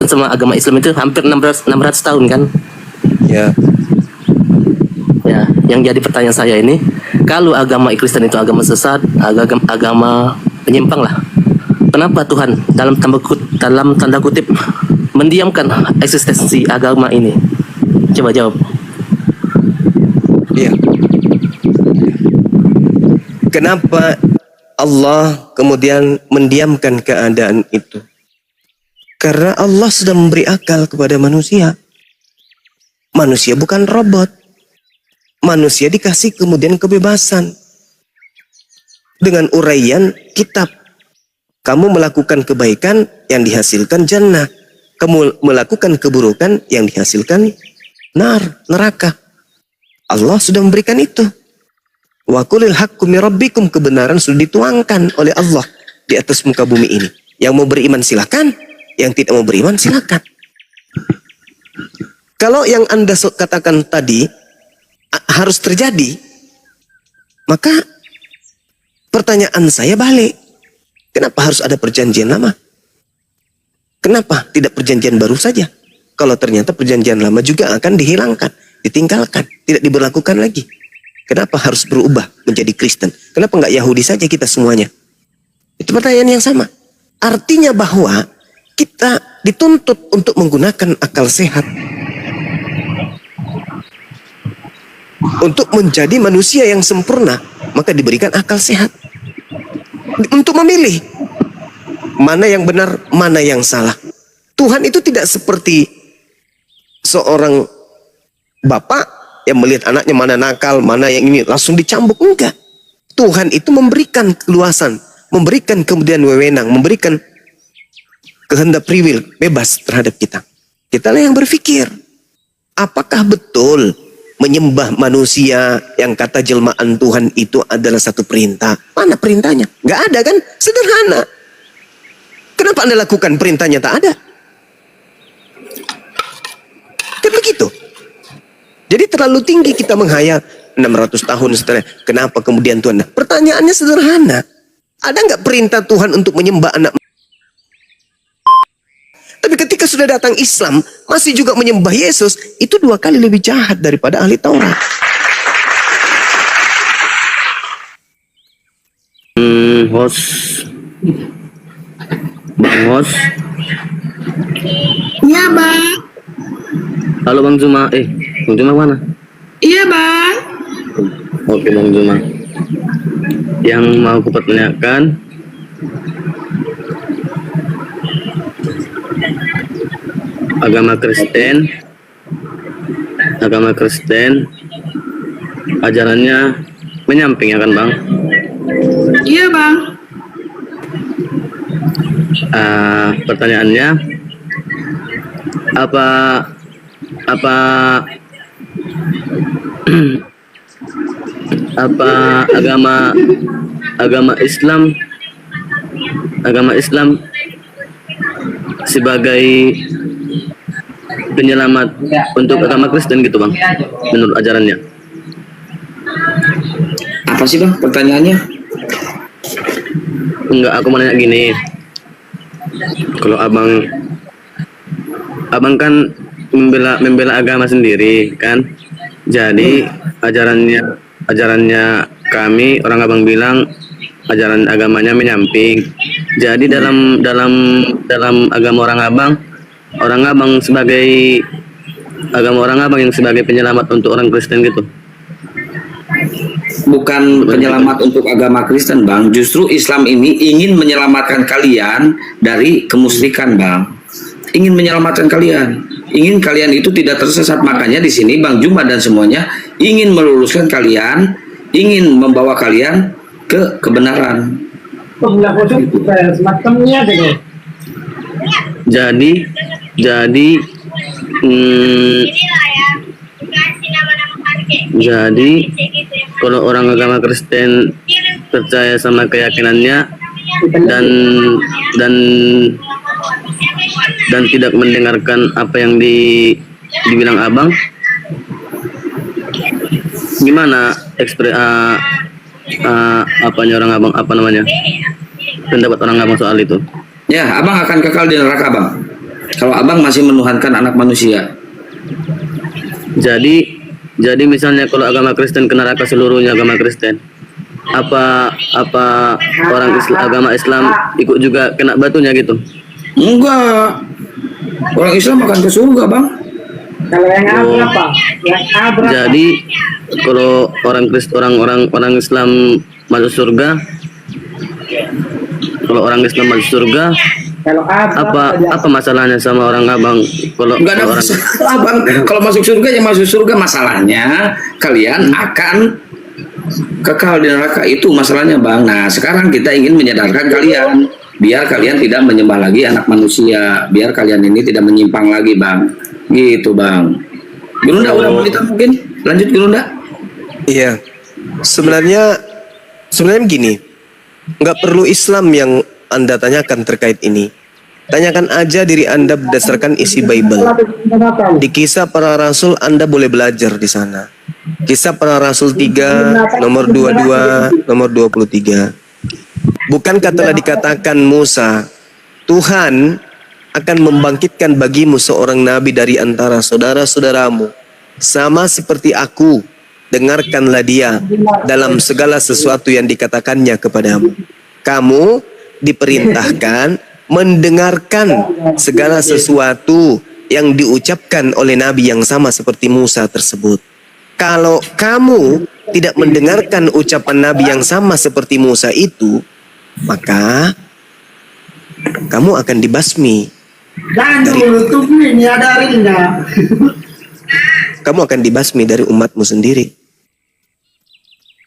sama agama Islam itu hampir 600 tahun kan? Ya. Ya, yang jadi pertanyaan saya ini, kalau agama Kristen itu agama sesat, agama penyimpang lah. Kenapa Tuhan dalam tanda kutip mendiamkan eksistensi agama ini? Coba jawab. Iya. Kenapa Allah kemudian mendiamkan keadaan itu? Karena Allah sudah memberi akal kepada manusia. Manusia bukan robot. Manusia dikasih kemudian kebebasan. Dengan uraian kitab. Kamu melakukan kebaikan yang dihasilkan jannah. Kamu melakukan keburukan yang dihasilkan neraka. Allah sudah memberikan itu. Wa qulil haqqu mir rabbikum, kebenaran sudah dituangkan oleh Allah di atas muka bumi ini. Yang mau beriman silakan, yang tidak mau beriman silakan. Kalau yang Anda katakan tadi harus terjadi, maka pertanyaan saya balik. Kenapa harus ada perjanjian lama? Kenapa tidak perjanjian baru saja? Kalau ternyata perjanjian lama juga akan dihilangkan, ditinggalkan, tidak diberlakukan lagi. Kenapa harus berubah menjadi Kristen? Kenapa nggak Yahudi saja kita semuanya? Itu pertanyaan yang sama. Artinya bahwa kita dituntut untuk menggunakan akal sehat. Untuk menjadi manusia yang sempurna, maka diberikan akal sehat. Untuk memilih mana yang benar, mana yang salah. Tuhan itu tidak seperti seorang bapak yang melihat anaknya mana nakal, mana yang ini langsung dicambuk. Enggak. Tuhan itu memberikan keluasan, memberikan kemudian wewenang, memberikan kehendak free will, bebas terhadap kita. Kitalah yang berpikir, apakah betul menyembah manusia yang kata jelmaan Tuhan itu adalah satu perintah? Mana perintahnya? Nggak ada kan? Sederhana. Kenapa Anda lakukan perintahnya tak ada? Kan begitu. Jadi terlalu tinggi kita menghayal 600 tahun setelah. Kenapa kemudian Tuhan? Pertanyaannya sederhana. Ada nggak perintah Tuhan untuk menyembah anak? Tapi ketika sudah datang Islam, masih juga menyembah Yesus, itu 2 kali lebih jahat daripada ahli Taurat. Host. Bang Host. Iya bang. Halo Bang Zuma. Bang Zuma mana? Iya bang. Oke Bang Zuma. Yang mau aku pertanyakan, agama Kristen ajarannya menyamping ya kan Bang? Iya bang. Pertanyaannya, apa agama Islam sebagai penyelamat untuk agama Kristen gitu Bang, menurut ajarannya? Apa sih bang pertanyaannya? Enggak, aku mau nanya gini. Kalau abang kan membela agama sendiri kan, jadi ajarannya kami orang abang bilang ajaran agamanya menyamping. Jadi dalam agama orang abang sebagai agama orang abang yang sebagai penyelamat untuk orang Kristen gitu. Bukan penyelamat untuk agama Kristen bang, justru Islam ini ingin menyelamatkan kalian dari kemusyrikan bang. Ingin menyelamatkan kalian, ingin kalian itu tidak tersesat. Makanya di sini Bang Juma dan semuanya ingin meluruskan kalian, ingin membawa kalian ke kebenaran. Jadi kalau orang agama Kristen percaya sama keyakinannya dan tidak mendengarkan apa yang dibilang abang, gimana pendapat orang abang soal itu? Ya, abang akan kekal di neraka bang. Kalau abang masih menuhankan anak manusia. Jadi misalnya kalau agama Kristen ke neraka seluruhnya agama Kristen, apa orang agama Islam ikut juga kena batunya gitu? Enggak. Orang Islam akan ke surga, Bang. Kalau yang A Oh. berapa? Yang A berapa? Jadi kalau orang Islam masuk surga, kalau orang Islam masuk surga, Kalau A berapa? apa masalahnya sama orang abang? Kalau Enggak ada orang masalah, Bang. Kalau masuk surga ya masuk surga, masalahnya kalian akan kekal di neraka, itu masalahnya, Bang. Nah, sekarang kita ingin menyadarkan kalian biar kalian tidak menyembah lagi anak manusia, biar kalian ini tidak menyimpang lagi, Bang. Gitu, Bang. Gurunda udah mau ditanya mungkin? Lanjut, Gurunda. Iya. Sebenarnya begini. Nggak perlu Islam yang Anda tanyakan terkait ini. Tanyakan aja diri Anda berdasarkan isi Bible. Di Kisah Para Rasul Anda boleh belajar di sana. Kisah Para Rasul 3 nomor 22 nomor 23. Bukankah telah dikatakan Musa, Tuhan akan membangkitkan bagimu seorang nabi dari antara saudara-saudaramu, sama seperti aku. Dengarkanlah dia dalam segala sesuatu yang dikatakannya kepadamu. Kamu diperintahkan mendengarkan segala sesuatu yang diucapkan oleh nabi yang sama seperti Musa tersebut. Kalau kamu tidak mendengarkan ucapan nabi yang sama seperti Musa itu, maka kamu akan dibasmi. Jangan dulu tuh ini ada ringnya. Kamu akan dibasmi dari umatmu sendiri.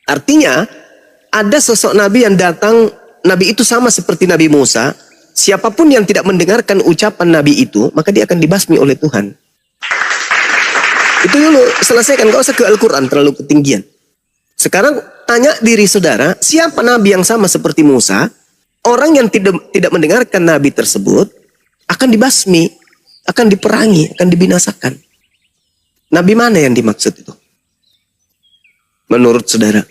Artinya, ada sosok nabi yang datang, nabi itu sama seperti Nabi Musa. Siapapun yang tidak mendengarkan ucapan nabi itu, maka dia akan dibasmi oleh Tuhan. Itu dulu, selesaikan, gak usah ke Al-Quran terlalu ketinggian. Sekarang tanya diri saudara, siapa nabi yang sama seperti Musa? Orang yang tidak mendengarkan nabi tersebut akan dibasmi, akan diperangi, akan dibinasakan. Nabi mana yang dimaksud itu? Menurut saudara.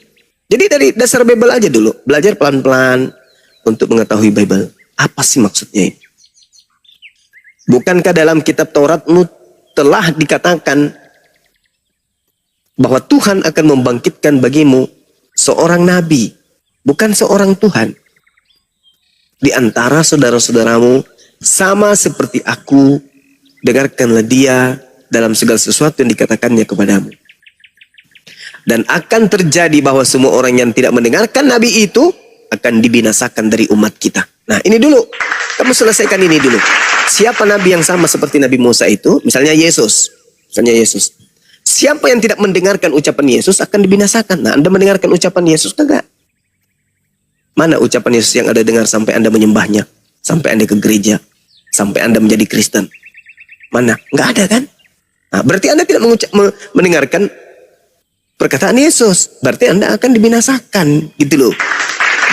Jadi dari dasar Bible aja dulu. Belajar pelan-pelan untuk mengetahui Bible. Apa sih maksudnya ini? Bukankah dalam kitab Tauratmu telah dikatakan bahwa Tuhan akan membangkitkan bagimu seorang nabi, bukan seorang Tuhan. Di antara saudara-saudaramu, sama seperti aku, dengarkanlah dia dalam segala sesuatu yang dikatakannya kepadamu. Dan akan terjadi bahwa semua orang yang tidak mendengarkan nabi itu akan dibinasakan dari umat kita. Nah, ini dulu. Kamu selesaikan ini dulu. Siapa nabi yang sama seperti Nabi Musa itu? Misalnya Yesus. Siapa yang tidak mendengarkan ucapan Yesus akan dibinasakan. Nah, Anda mendengarkan ucapan Yesus enggak? Mana ucapan Yesus yang Anda dengar sampai Anda menyembahnya? Sampai Anda ke gereja? Sampai Anda menjadi Kristen? Mana? Enggak ada kan? Nah, berarti Anda tidak mendengarkan perkataan Yesus. Berarti Anda akan dibinasakan. Gitu loh.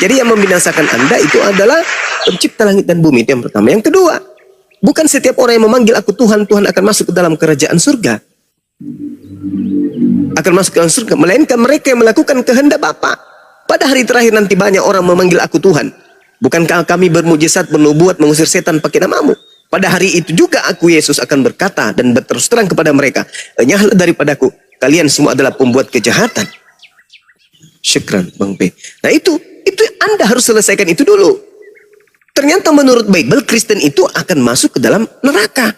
Jadi yang membinasakan Anda itu adalah pencipta langit dan bumi. Itu yang pertama. Yang kedua, bukan setiap orang yang memanggil aku Tuhan, Tuhan akan masuk ke dalam kerajaan surga. Akan masuk ke dalam surga. Melainkan mereka yang melakukan kehendak Bapa. Pada hari terakhir nanti banyak orang memanggil aku Tuhan. Bukankah kami bermujizat, bernubuat, mengusir setan pakai namamu? Pada hari itu juga aku Yesus akan berkata dan berterus terang kepada mereka, enyahlah daripadaku, kalian semua adalah pembuat kejahatan. Syukran Bang P. Nah itu Anda harus selesaikan itu dulu. Ternyata menurut Bible, Kristen itu akan masuk ke dalam neraka.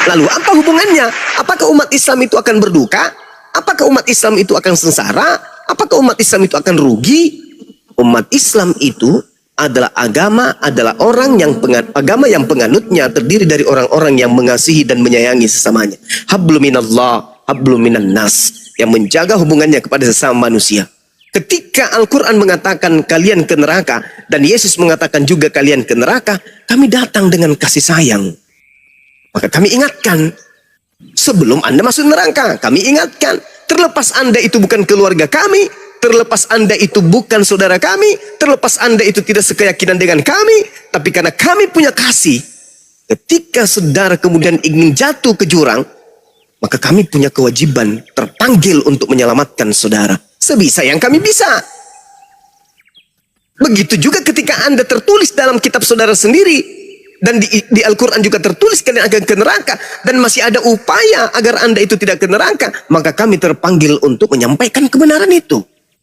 Lalu apa hubungannya? Apakah umat Islam itu akan berduka? Apakah umat Islam itu akan sengsara? Apakah umat Islam itu akan rugi? Umat Islam itu adalah adalah agama yang penganutnya terdiri dari orang-orang yang mengasihi dan menyayangi sesamanya. Hablum minallah, hablum minan nas, yang menjaga hubungannya kepada sesama manusia. Ketika Al-Quran mengatakan kalian ke neraka dan Yesus mengatakan juga kalian ke neraka, kami datang dengan kasih sayang. Maka kami ingatkan, sebelum Anda masuk neraka, kami ingatkan, terlepas Anda itu bukan keluarga kami, terlepas Anda itu bukan saudara kami, terlepas Anda itu tidak sekeyakinan dengan kami, tapi karena kami punya kasih, ketika saudara kemudian ingin jatuh ke jurang, maka kami punya kewajiban terpanggil untuk menyelamatkan saudara. Sebisa yang kami bisa. Begitu juga ketika Anda tertulis dalam kitab saudara sendiri, dan di Al-Quran juga tertulis kalian akan ke neraka, dan masih ada upaya agar Anda itu tidak ke neraka, maka kami terpanggil untuk menyampaikan kebenaran itu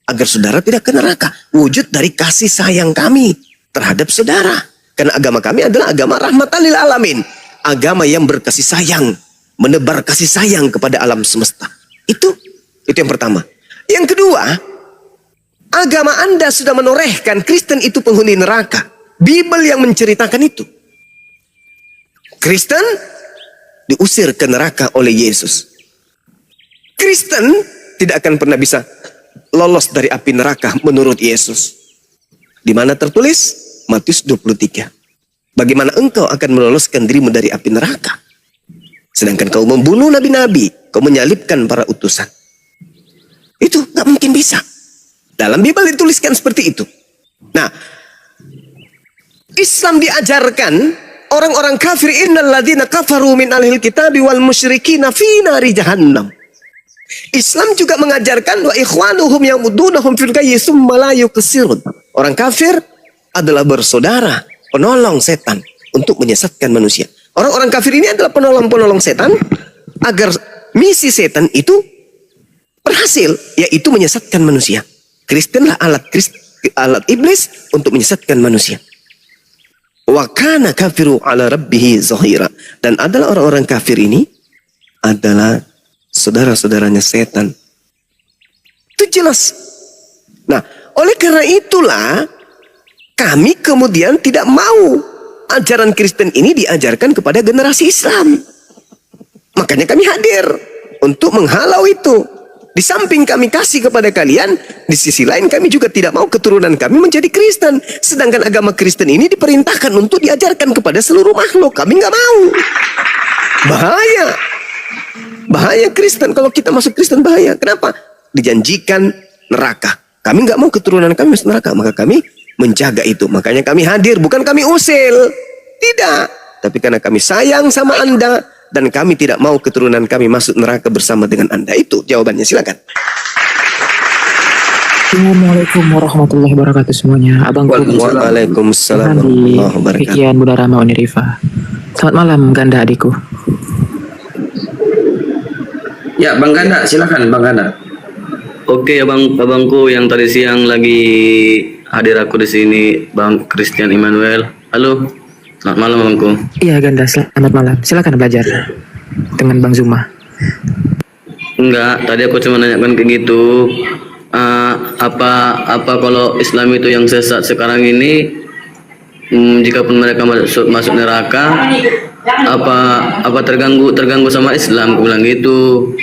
agar saudara tidak ke neraka. Wujud dari kasih sayang kami terhadap saudara, karena agama kami adalah agama rahmatan lil alamin, agama yang berkasih sayang, menebar kasih sayang kepada alam semesta. Itu yang pertama. Yang kedua, agama Anda sudah menorehkan Kristen itu penghuni neraka. Bible yang menceritakan itu. Kristen diusir ke neraka oleh Yesus. Kristen tidak akan pernah bisa lolos dari api neraka menurut Yesus. Di mana tertulis? Matius 23. Bagaimana engkau akan meloloskan dirimu dari api neraka? Sedangkan kau membunuh nabi-nabi, kau menyalibkan para utusan. Itu gak mungkin bisa. Dalam Bible dituliskan seperti itu. Nah, Islam diajarkan orang-orang kafir, innal ladzina kafaru min ahlil kitabi wal musyrikina fi nari jahannam. Islam juga mengajarkan wa ikhwanuhum yamudunahum fil ghayyi tsumma la yuqsirun. Orang kafir adalah bersaudara, penolong setan untuk menyesatkan manusia. Orang-orang kafir ini adalah penolong-penolong setan agar misi setan itu berhasil, yaitu menyesatkan manusia. Kristenlah alat iblis untuk menyesatkan manusia. Wa kana kafiru ala rabbihi zahira. Dan adalah orang-orang kafir ini adalah saudara-saudaranya setan. Itu jelas. Nah, oleh karena itulah kami kemudian tidak mau ajaran Kristen ini diajarkan kepada generasi Islam. Makanya kami hadir untuk menghalau itu. Di samping kami kasih kepada kalian, di sisi lain kami juga tidak mau keturunan kami menjadi Kristen. Sedangkan agama Kristen ini diperintahkan untuk diajarkan kepada seluruh makhluk. Kami nggak mau. Bahaya. Bahaya Kristen. Kalau kita masuk Kristen bahaya. Kenapa? Dijanjikan neraka. Kami nggak mau keturunan kami masuk neraka. Maka kami menjaga itu. Makanya kami hadir. Bukan kami usil. Tidak. Tapi karena kami sayang sama Anda. Dan kami tidak mau keturunan kami masuk neraka bersama dengan Anda. Itu jawabannya, silakan. Assalamualaikum warahmatullahi wabarakatuh semuanya. Abangku Waalaikumsalam di warahmatullahi wabarakatuh. Pikian Bunda Rama Unirifa. Selamat malam Ganda adikku. Ya, Bang Ganda, silakan Bang Ganda. Oke, abangku yang tadi siang lagi hadir aku di sini, Bang Christian Emmanuel. Halo, selamat malam abangku. Iya Ganda, selamat malam. Silakan belajar dengan Bang Zuma. Enggak, tadi aku cuma nanyakan kayak gitu. Apa kalau Islam itu yang sesat sekarang ini, jika pun mereka masuk neraka, apa terganggu sama Islam? Aku bilang gitu.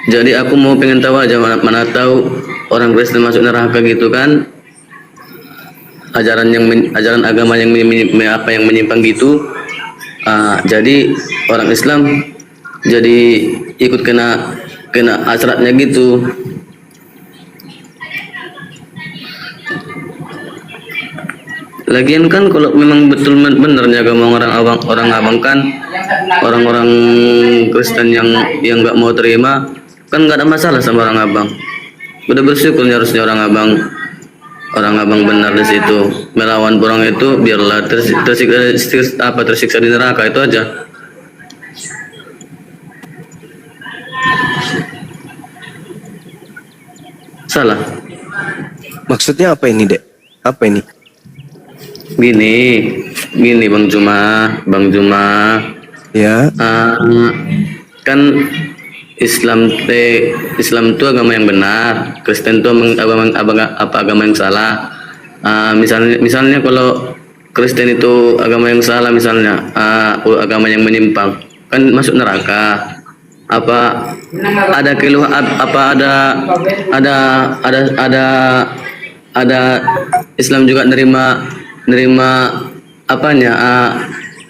Jadi aku mau pengen tahu aja, mana tahu orang Kristen masuk neraka gitu kan? Ajaran agama yang menyimpang gitu. Jadi orang Islam jadi ikut kena asratnya gitu. Lagian kan kalau memang betul benernya agama orang abang kan, orang-orang Kristen yang nggak mau terima kan nggak ada masalah sama orang abang. Udah bersyukurnya harusnya orang abang benar di situ, melawan orang itu biarlah tersiksa di neraka, itu aja. Salah. Maksudnya apa ini, Dek? Apa ini? Gini Bang Juma. Ya. Kan Islam itu agama yang benar, Kristen itu agama yang salah. Misalnya kalau Kristen itu agama yang salah, misalnya agama yang menyimpang, kan masuk neraka. Apa ada keluhan? Apa ada Islam juga nerima apanya?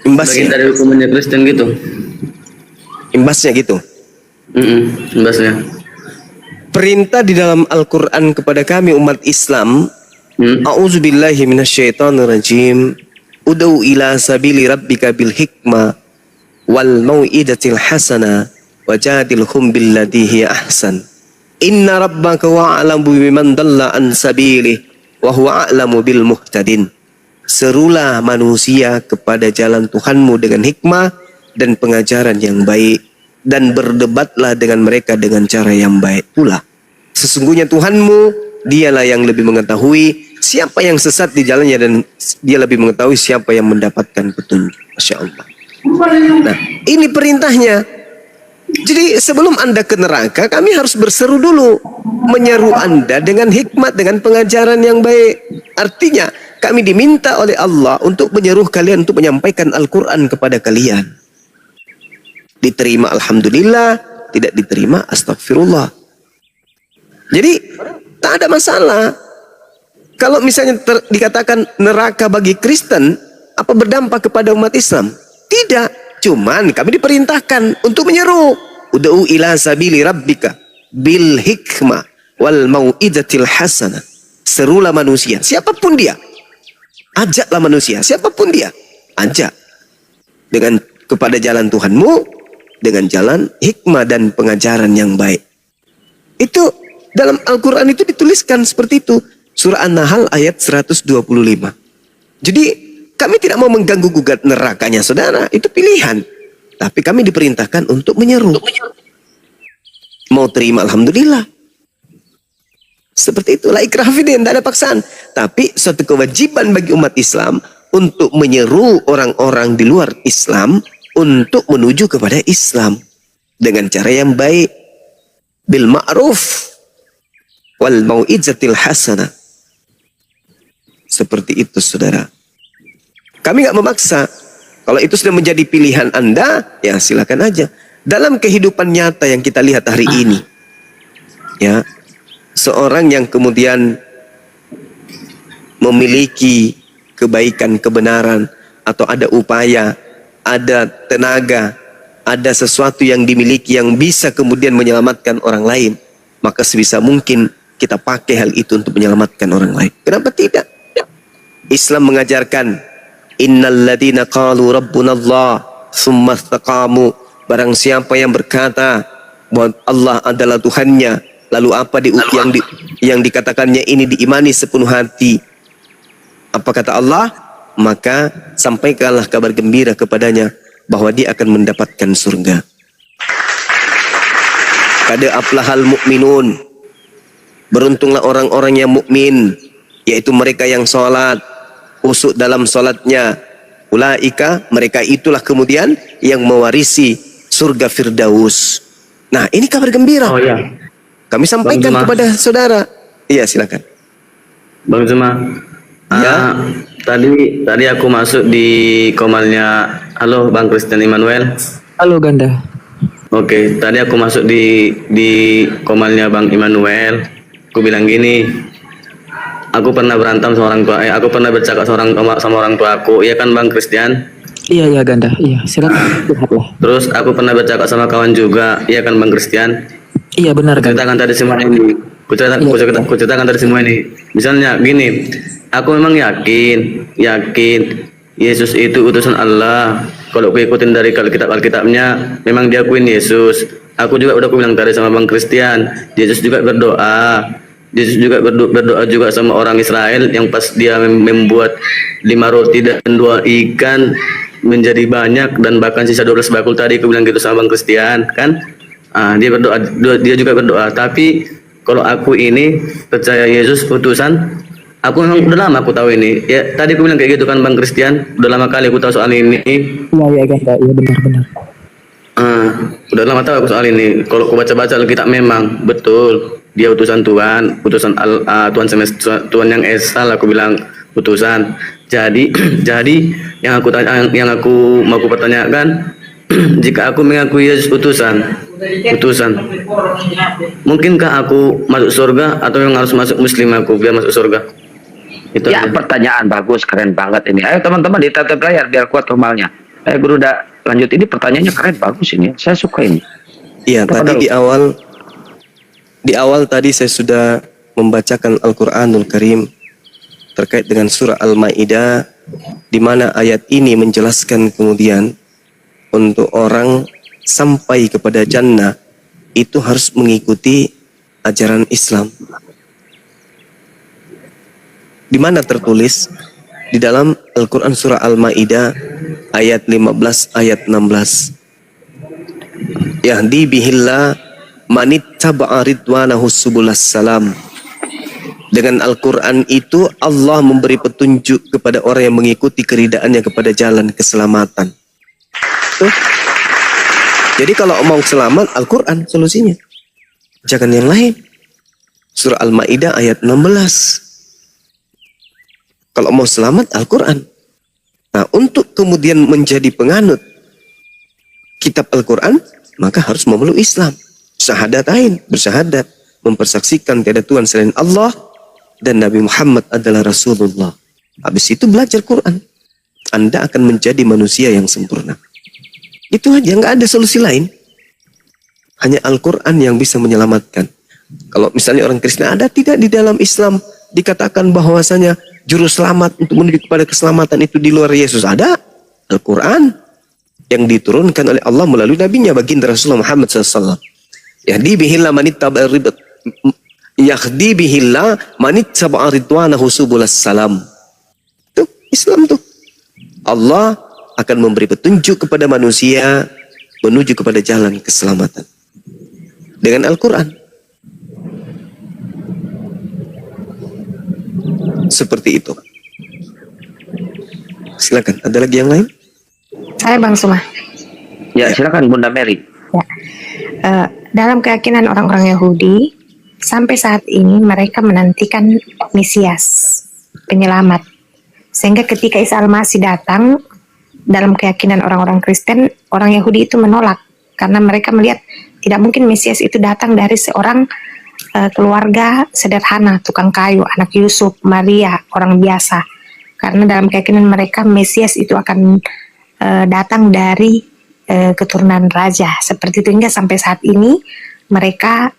Bagian dari hukumannya Kristen gitu. Imbasnya gitu. Imbasnya. Perintah di dalam Al-Quran kepada kami umat Islam, A'udzubillahi minasyaitonirrajim. Ud'u ila sabili rabbika bil hikmah wal mau'idatil hasanah wajadilhum billati hiya ahsan. Inna rabbaka wa'alamu biman dalla an sabilih wa huwa a'lamu bil muhtadin. Serulah manusia kepada jalan Tuhanmu dengan hikmah dan pengajaran yang baik, dan berdebatlah dengan mereka dengan cara yang baik pula. Sesungguhnya Tuhanmu, dialah yang lebih mengetahui siapa yang sesat di jalannya, dan dia lebih mengetahui siapa yang mendapatkan petunjuk. Masya Allah. Nah, ini perintahnya. Jadi sebelum Anda ke neraka, kami harus berseru dulu. Menyeru Anda dengan hikmat, dengan pengajaran yang baik. Artinya, kami diminta oleh Allah untuk menyeru kalian untuk menyampaikan Al-Quran kepada kalian. Diterima Alhamdulillah, tidak diterima Astagfirullah. Jadi, tak ada masalah. Kalau misalnya dikatakan neraka bagi Kristen, apa berdampak kepada umat Islam? Tidak. Cuman kami diperintahkan untuk menyeru. Ud'u ila sabili rabbika bil hikmah wal mau'izatil hasanah. Serulah manusia, siapapun dia. Ajaklah manusia, siapapun dia. Ajak. Dengan kepada jalan Tuhanmu, dengan jalan hikmah dan pengajaran yang baik. Itu dalam Al-Quran itu dituliskan seperti itu. Surah An-Nahl ayat 125. Jadi kami tidak mau mengganggu gugat nerakanya saudara. Itu pilihan. Tapi kami diperintahkan untuk menyeru. Mau terima Alhamdulillah. Seperti itulah ikrah fidin, tidak ada paksaan. Tapi suatu kewajiban bagi umat Islam untuk menyeru orang-orang di luar Islam untuk menuju kepada Islam. Dengan cara yang baik. Bil ma'ruf wal mau'izatil hasanah. Seperti itu saudara. Kami nggak memaksa. Kalau itu sudah menjadi pilihan Anda, ya silakan aja. Dalam kehidupan nyata yang kita lihat hari ini, ya, seorang yang kemudian memiliki kebaikan, kebenaran, atau ada upaya, ada tenaga, ada sesuatu yang dimiliki yang bisa kemudian menyelamatkan orang lain, maka sebisa mungkin kita pakai hal itu untuk menyelamatkan orang lain. Kenapa tidak? Islam mengajarkan innal ladzina qalu rabbunallah tsumma istaqamu, barang siapa yang berkata bahwa Allah adalah Tuhannya, lalu apa yang dikatakannya ini diimani sepenuh hati. Apa kata Allah? Maka sampaikanlah kabar gembira kepadanya bahwa dia akan mendapatkan surga. Qad aflahal mu'minun, beruntunglah orang-orang yang mukmin, yaitu mereka yang sholat, khusyuk dalam sholatnya. Ulaika, mereka itulah kemudian yang mewarisi surga Firdaus. Nah, ini kabar gembira. Oh ya, Kami sampaikan kepada saudara. Iya, silakan. Bang Zuma. Ya. Tadi aku masuk di komalnya. Halo Bang Christian Immanuel. Halo Ganda. Oke, tadi aku masuk di komalnya Bang Immanuel. Aku bilang gini, aku pernah berantem sama orang tua. Aku pernah bercakap sama orang tua aku. Iya kan Bang Christian? Iya Ganda. Iya, silakan lihatlah. Terus aku pernah bercakap sama kawan juga. Iya kan Bang Christian? Iya benar Ganda. Ceritakan tadi semua ini. Kuceritakan tadi semua ini. Misalnya gini, aku memang yakin Yesus itu utusan Allah. Kalau aku ikutin dari Alkitabnya, memang diakuin Yesus. Aku juga udah bilang tadi sama Bang Christian, Yesus juga berdoa. Yesus juga berdoa juga sama orang Israel yang pas dia membuat 5 roti dan 2 ikan menjadi banyak, dan bahkan sisa 12 bakul tadi aku bilang gitu sama Bang Christian kan. Dia juga berdoa. Tapi kalau aku ini percaya Yesus utusan, aku memang udah lama aku tahu ini. Ya tadi aku bilang kayak gitu kan Bang Christian, udah lama kali aku tahu soal ini. Iya Ganda. Iya benar. Udah lama tahu aku soal ini. Kalau aku baca-baca Alkitab memang betul dia utusan Tuhan, Tuhan yang Esa, aku bilang utusan. Jadi yang aku mau pertanyakan, jika aku mengakui Yesus utusan, mungkinkah aku masuk surga, atau yang harus masuk Muslim aku biar masuk surga? Itu Ya, aja. pertanyaan bagus, keren banget ini. Ayo teman-teman ditatap layar biar kuat normalnya. Guru udah lanjut, ini pertanyaannya keren bagus ini. Saya suka ini. Iya, tadi di awal tadi saya sudah membacakan Al-Qur'anul Karim terkait dengan surah Al-Maidah, di mana ayat ini menjelaskan kemudian untuk orang sampai kepada jannah itu harus mengikuti ajaran Islam. Di mana tertulis di dalam Al-Quran surah Al-Ma'idah ayat 15 ayat 16. Yahdi bihillah manittaba'a ridwanahu subulas salam. Dengan Al-Quran itu Allah memberi petunjuk kepada orang yang mengikuti keridaannya kepada jalan keselamatan. Tuh. Jadi kalau mau selamat, Al-Quran solusinya. Jangan yang lain. Surah Al-Ma'idah ayat 16. Kalau mau selamat, Al-Quran. Nah, untuk kemudian menjadi penganut kitab Al-Quran, maka harus memeluk Islam. Syahadatain, bersyahadat, mempersaksikan tiada Tuhan selain Allah dan Nabi Muhammad adalah Rasulullah. Habis itu belajar Quran. Anda akan menjadi manusia yang sempurna. Itu aja, nggak ada solusi lain. Hanya Al-Quran yang bisa menyelamatkan. Kalau misalnya orang Kristen, ada tidak di dalam Islam dikatakan bahwasanya juru selamat untuk menuju kepada keselamatan itu di luar Yesus? Ada. Al-Quran yang diturunkan oleh Allah melalui nabinya baginda Rasulullah Muhammad SAW. Yahdi bihillah manittaba'a ribat. Yahdi bihillah manittaba'a ridwanahu subulas salam. Tuh, Islam tuh. Allah akan memberi petunjuk kepada manusia menuju kepada jalan keselamatan. Dengan Al-Quran. Seperti itu. Silakan, ada lagi yang lain? Saya Bang Suma. Ya, silakan Bunda Mary. Ya. Dalam keyakinan orang-orang Yahudi, sampai saat ini mereka menantikan Mesias, penyelamat. Sehingga ketika Isa Al-Masih datang, dalam keyakinan orang-orang Kristen, orang Yahudi itu menolak. Karena mereka melihat tidak mungkin Mesias itu datang dari seorang keluarga sederhana, tukang kayu, anak Yusuf, Maria, orang biasa. Karena dalam keyakinan mereka, Mesias itu akan datang dari keturunan raja. Seperti itu, hingga sampai saat ini mereka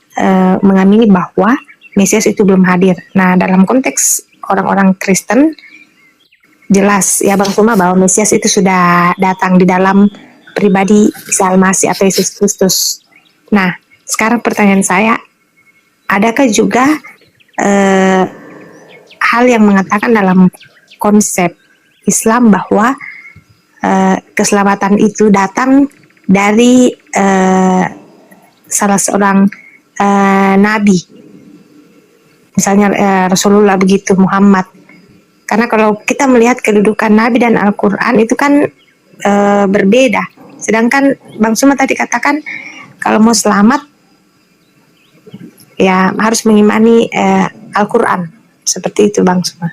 mengamini bahwa Mesias itu belum hadir. Nah, dalam konteks orang-orang Kristen, jelas ya Bang Suma bahwa Mesias itu sudah datang di dalam pribadi Isa Al-Masih atau Yesus Kristus. Nah, sekarang pertanyaan saya, adakah juga hal yang mengatakan dalam konsep Islam bahwa keselamatan itu datang dari salah seorang nabi, misalnya Rasulullah begitu, Muhammad? Karena kalau kita melihat kedudukan Nabi dan Al-Quran itu kan berbeda. Sedangkan Bang Suma tadi katakan kalau mau selamat ya harus mengimani Al-Quran. Seperti itu Bang Suma.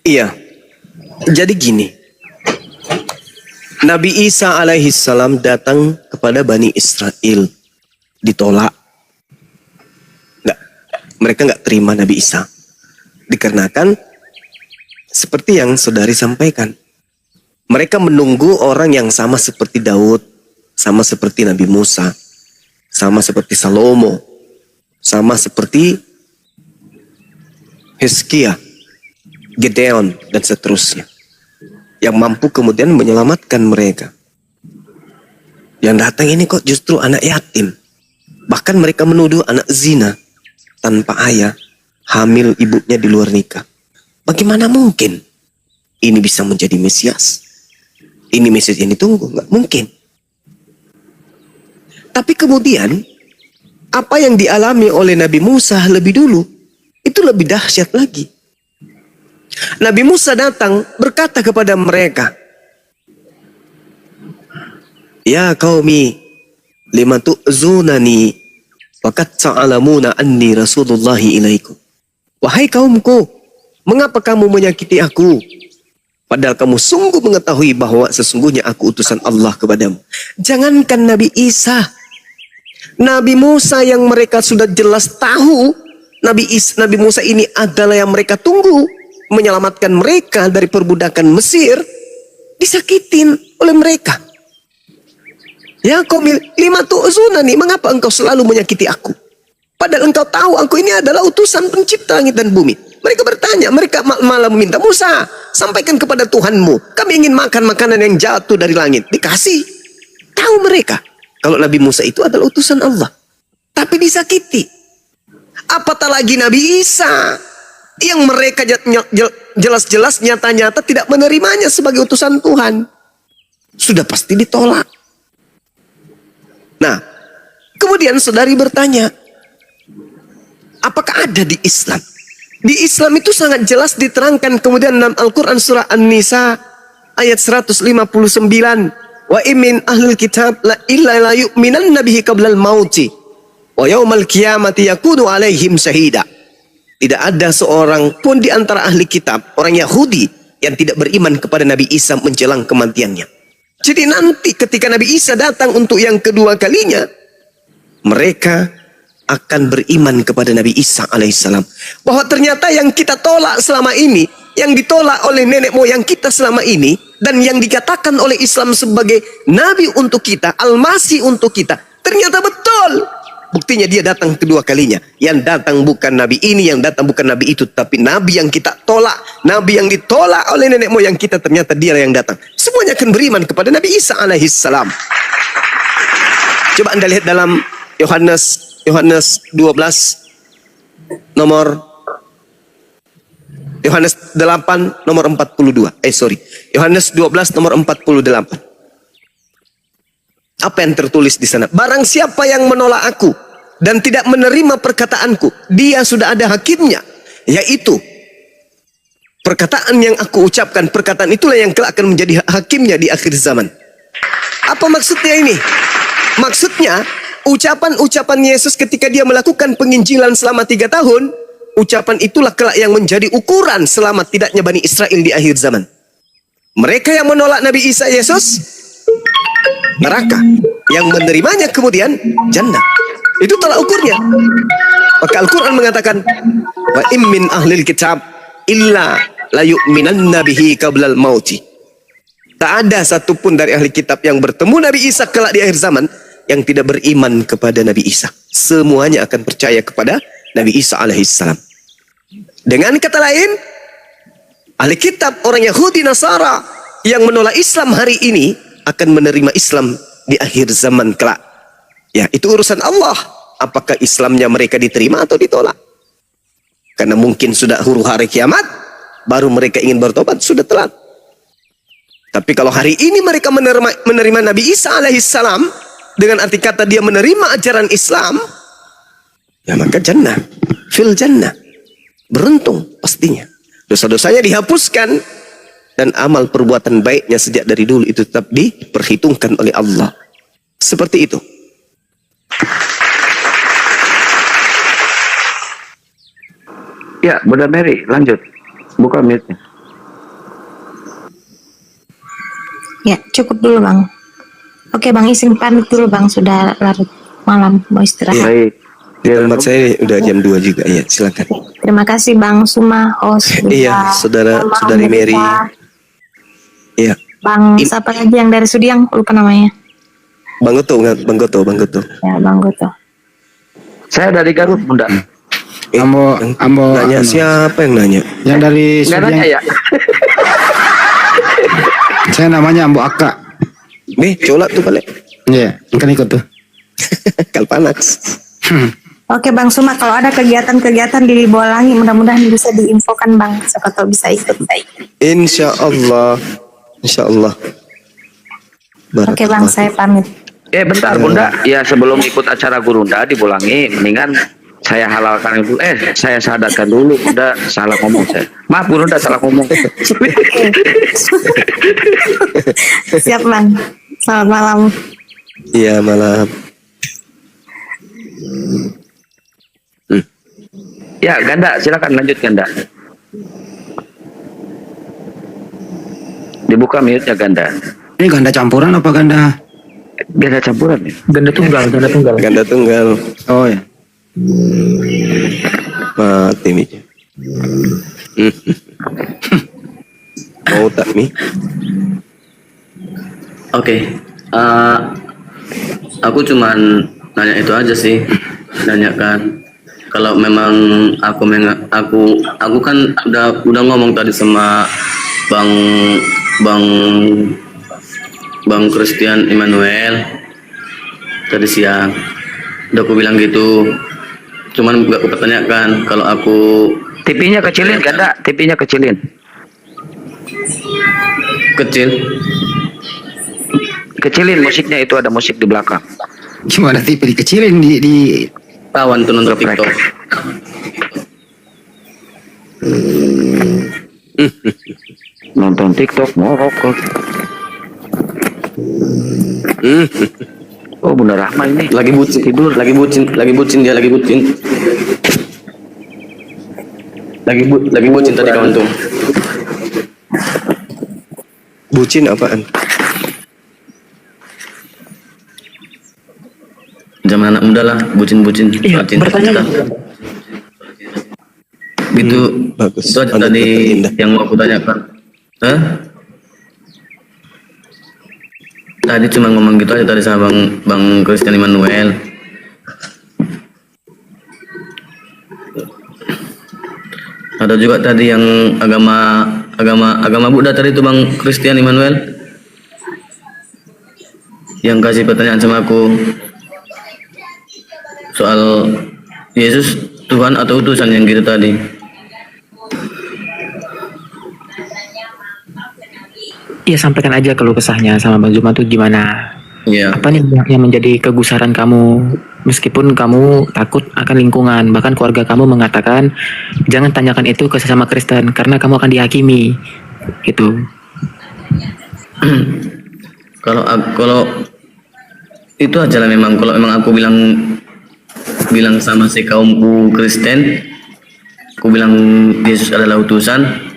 Iya. Jadi gini. Nabi Isa alaihissalam datang kepada Bani Israel. Ditolak. Mereka nggak terima Nabi Isa. Dikarenakan seperti yang saudari sampaikan, mereka menunggu orang yang sama seperti Daud, sama seperti Nabi Musa, sama seperti Salomo, sama seperti Hizkia, Gideon, dan seterusnya, yang mampu kemudian menyelamatkan mereka. Yang datang ini kok justru anak yatim. Bahkan mereka menuduh anak zina, tanpa ayah, hamil ibunya di luar nikah. Bagaimana mungkin ini bisa menjadi Mesias? Ini Mesias yang ditunggu? Nggak mungkin. Tapi kemudian, apa yang dialami oleh Nabi Musa lebih dulu, itu lebih dahsyat lagi. Nabi Musa datang berkata kepada mereka, "Ya qaumi, lima tu'zunani, waqad ta'lamuna anni Rasulullahi ilaikum." Wahai kaumku, mengapa kamu menyakiti aku? Padahal kamu sungguh mengetahui bahwa sesungguhnya aku utusan Allah kepadamu. Jangankan Nabi Isa, Nabi Musa yang mereka sudah jelas tahu, Nabi Musa ini adalah yang mereka tunggu, menyelamatkan mereka dari perbudakan Mesir, disakitin oleh mereka. Ya qaumi lima tu'zunani, mengapa engkau selalu menyakiti aku? Padahal engkau tahu aku ini adalah utusan pencipta langit dan bumi. Mereka bertanya, mereka malah meminta, Musa, sampaikan kepada Tuhanmu, kami ingin makan makanan yang jatuh dari langit. Dikasih. Tahu mereka kalau Nabi Musa itu adalah utusan Allah. Tapi disakiti. Apatah lagi Nabi Isa yang mereka jelas-jelas nyata-nyata tidak menerimanya sebagai utusan Tuhan. Sudah pasti ditolak. Nah, kemudian saudari bertanya, apakah ada di Islam? Di Islam itu sangat jelas diterangkan kemudian dalam Al-Quran surah An-Nisa ayat 159. Wa imin ahlul kitab la illa la yu'minan nabihi qablal mauti wa yaumal qiyamati yakunu alaihim syahida. Tidak ada seorang pun di antara ahli kitab, orang Yahudi, yang tidak beriman kepada Nabi Isa menjelang kematiannya. Jadi nanti ketika Nabi Isa datang untuk yang kedua kalinya, mereka akan beriman kepada Nabi Isa alaihissalam. Bahwa ternyata yang kita tolak selama ini, yang ditolak oleh nenek moyang kita selama ini, dan yang dikatakan oleh Islam sebagai Nabi untuk kita, Al-Masih untuk kita, ternyata betul. Buktinya dia datang kedua kalinya. Yang datang bukan Nabi ini, yang datang bukan Nabi itu, tapi Nabi yang kita tolak. Nabi yang ditolak oleh nenek moyang kita, ternyata dia yang datang. Semuanya akan beriman kepada Nabi Isa alaihissalam. Coba Anda lihat dalam Yohanes 12 nomor Yohanes 8 nomor 42. Yohanes 12 nomor 48. Apa yang tertulis di sana? Barang siapa yang menolak aku dan tidak menerima perkataanku, dia sudah ada hakimnya, yaitu perkataan yang aku ucapkan. Perkataan itulah yang kelak akan menjadi hakimnya di akhir zaman. Apa maksudnya ini? Maksudnya ucapan-ucapan Yesus ketika dia melakukan penginjilan selama 3 tahun, ucapan itulah kelak yang menjadi ukuran selamat tidaknya Bani Israel di akhir zaman. Mereka yang menolak Nabi Isa Yesus, neraka. Yang menerimanya kemudian jannah. Itu tolak ukurnya. Maka Al-Quran mengatakan, wa immin ahlil kitab illa la yu'minanna bihi qablal mauti. Tak ada satupun dari ahli kitab yang bertemu Nabi Isa kelak di akhir zaman yang tidak beriman kepada Nabi Isa. Semuanya akan percaya kepada Nabi Isa alaihissalam. Dengan kata lain, ahli kitab orang Yahudi Nasara yang menolak Islam hari ini akan menerima Islam di akhir zaman kelak. Ya, itu urusan Allah. Apakah Islamnya mereka diterima atau ditolak? Karena mungkin sudah huru hari kiamat, baru mereka ingin bertobat, sudah telat. Tapi kalau hari ini mereka menerima Nabi Isa alaihissalam, dengan arti kata dia menerima ajaran Islam, ya maka jannah, fil jannah. Beruntung pastinya. Dosa-dosanya dihapuskan, dan amal perbuatan baiknya sejak dari dulu itu tetap diperhitungkan oleh Allah. Seperti itu. Ya, Bunda Mary, lanjut. Buka mute-nya. Ya, cukup dulu Bang. Oke Bang, izin pamit dulu Bang, sudah larut malam, mau istirahat. Baik. Tempat saya udah jam 2 juga, ya silakan. Terima kasih Bang Suma, host. Iya, saudari Mary. Iya. Bang, siapa lagi yang dari Sudiang? Lupa namanya. Bang Goto. Ya, Bang Goto. Saya dari Garut, Bunda. Ambo Nanya siapa yang nanya? yang dari Nggak nanya Sudiang. ya? Saya namanya Ambo Aka. Nih, colak tuh balik. Iya, kan ikut tuh. Kalpanax. Oke Bang Suma, kalau ada kegiatan-kegiatan di Bolangi, mudah-mudahan bisa diinfokan Bang, siapa tahu bisa ikut. Insya Allah. Oke Bang, saya pamit. Bentar Bunda. Ya sebelum ikut acara Gurunda di Bolangi, mendingan saya halalkan dulu. Saya sadarkan dulu. Bunda salah ngomong saya. Maaf Gurunda, salah ngomong. Siap Bang. Selamat malam. Iya, malam. Ya Ganda, silakan lanjut Ganda. Dibuka mute-nya Ganda. Ini ganda campuran apa ganda? Ganda campuran ya? Ganda tunggal. Ganda tunggal. Oh ya. Mati nih. Mau tak nih? Oke, aku cuman nanya itu aja sih, nanyakan kalau memang aku kan udah ngomong tadi sama Bang Christian Emmanuel tadi siang, udah aku bilang gitu, cuman gak aku pertanyakan kalau aku TV-nya kecilin, Ganda. TV-nya kecilin. Kecil. Kecilin musiknya, itu ada musik di belakang. Gimana TV dikecilin di Tawan tuh nonton TikTok. Nonton TikTok, morokok. Oh, Bunda Rahma ini. Lagi bucin tidur, lagi bucin dia lagi bucin. Lagi bucin tadi kawan tuh. Bucin apaan? Zaman anak muda lah, bucin-bucin. Iya, Bucin. bertanya. Gitu. Bagus. Itu aja Anda tadi indah. yang mau aku tanyakan. Hah? Tadi cuma ngomong gitu aja tadi sama Bang Christian Immanuel. Ada juga tadi yang agama Buddha tadi itu Bang Christian Immanuel yang kasih pertanyaan sama aku soal Yesus Tuhan atau utusan yang gitu tadi. Iya, sampaikan aja keluh kesahnya sama Bang Zuma tuh gimana. Iya. Apa nih yang menjadi kegusaran kamu, meskipun kamu takut akan lingkungan, bahkan keluarga kamu mengatakan jangan tanyakan itu ke sesama Kristen karena kamu akan dihakimi gitu. Kalau itu aja lah memang, kalau memang aku bilang sama si kaumku Kristen, aku bilang Yesus adalah utusan.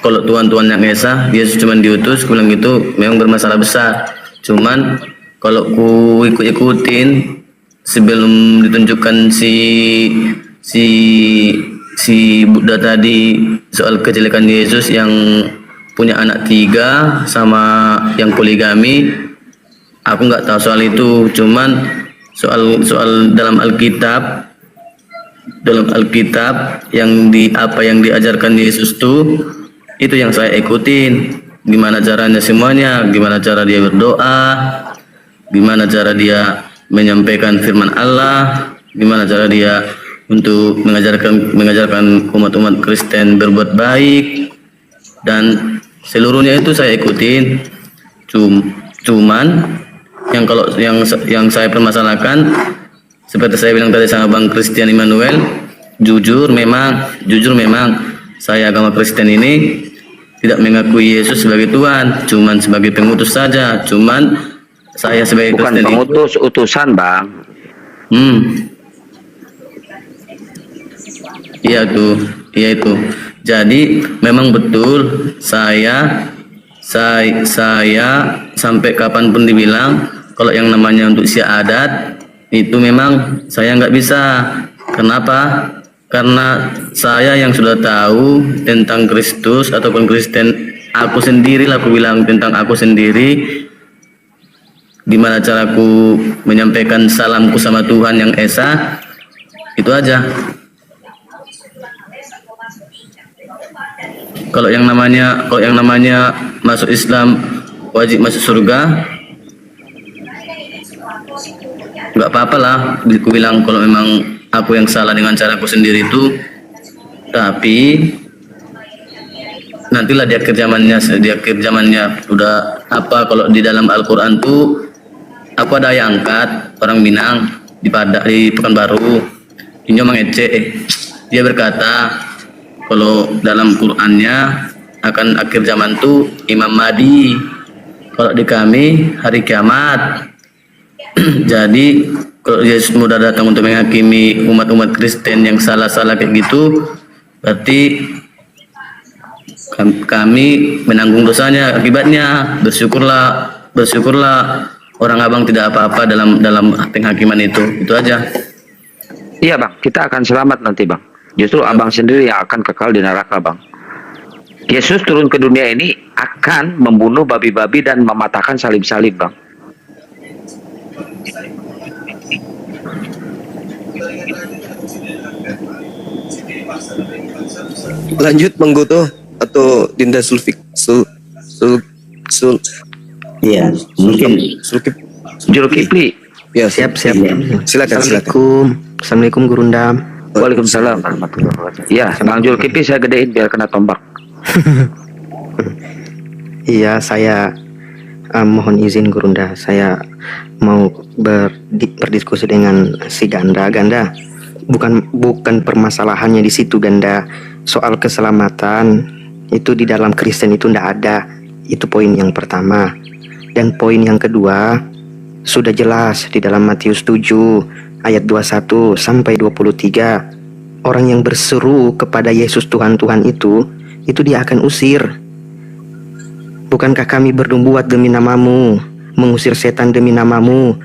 Kalau Tuhan yang Esa, Yesus cuma diutus, aku bilang gitu, memang bermasalah besar. Cuman kalau ku ikut-ikutin sebelum ditunjukkan si Buddha tadi soal kejelekan Yesus yang punya anak 3 sama yang poligami, aku nggak tahu soal itu. Cuman soal dalam Alkitab yang apa yang diajarkan Yesus tuh, itu yang saya ikutin. Gimana caranya semuanya, gimana cara dia berdoa, gimana cara dia menyampaikan firman Allah, gimana cara dia untuk mengajarkan umat-umat Kristen berbuat baik, dan seluruhnya itu saya ikutin. Cuman yang saya permasalahkan, seperti saya bilang tadi sama Bang Christian Immanuel, jujur memang saya agama Kristen ini tidak mengakui Yesus sebagai Tuhan, cuman sebagai pengutus saja. Cuman saya sebagai Bukan Kristen pengutus, utusan, Bang. Iya itu. Jadi memang betul saya sampai kapanpun dibilang kalau yang namanya untuk syahadat itu memang saya nggak bisa. Kenapa? Karena saya yang sudah tahu tentang Kristus ataupun Kristen, aku sendiri lah, aku bilang tentang aku sendiri, gimana caraku menyampaikan salamku sama Tuhan yang Esa, itu aja. Kalau yang namanya masuk Islam wajib masuk surga, nggak apa-apa lah, aku bilang kalau memang aku yang salah dengan caraku sendiri itu. Tapi nantilah di akhir zamannya udah apa, kalau di dalam Al-Quran tuh aku ada yang angkat orang Minang di Pekanbaru, ini mengecek, dia berkata kalau dalam Qurannya akan akhir zaman tuh Imam Mahdi, kalau di kami hari kiamat. Jadi kalau Yesus mudah datang untuk menghakimi umat-umat Kristen yang salah-salah kayak gitu, berarti kami menanggung dosanya. Akibatnya bersyukurlah orang abang tidak apa-apa dalam penghakiman itu aja. Iya, Bang, kita akan selamat nanti, Bang. Justru abang sendiri yang akan kekal di neraka, Bang. Yesus turun ke dunia ini akan membunuh babi-babi dan mematahkan salib-salib, Bang. Lanjut Bang Goto atau Dinda Iya, mungkin Zulkifli. Ya, Siap. silakan. Assalamualaikum Gurunda. Waalaikumsalam warahmatullahi wabarakatuh. Ya, Bang Zulkifli saya gedein biar kena tombak. Iya, saya mohon izin Gurunda, saya mau berdiskusi dengan si Ganda. Ganda, bukan permasalahannya di situ Ganda. Soal keselamatan itu di dalam Kristen itu ndak ada. Itu poin yang pertama. Dan poin yang kedua sudah jelas di dalam Matius 7 ayat 21 sampai 23. Orang yang berseru kepada Yesus Tuhan itu dia akan usir. Bukankah kami bernubuat demi namamu, mengusir setan demi namamu,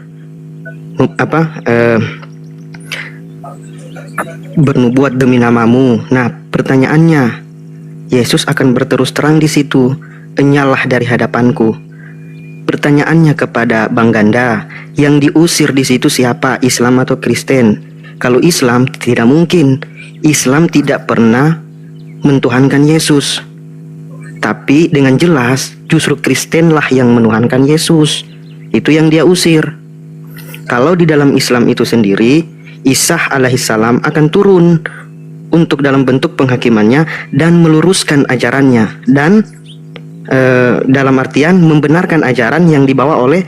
bernubuat demi namamu. Nah, pertanyaannya, Yesus akan berterus terang di situ, enyalah dari hadapanku. Pertanyaannya kepada Bang Ganda, yang diusir di situ siapa, Islam atau Kristen? Kalau Islam tidak mungkin. Islam tidak pernah mentuhankan Yesus. Tapi dengan jelas justru Kristenlah yang menuhankan Yesus. Itu yang dia usir. Kalau di dalam Islam itu sendiri, Isa alaihissalam akan turun untuk dalam bentuk penghakimannya dan meluruskan ajarannya, dan dalam artian membenarkan ajaran yang dibawa oleh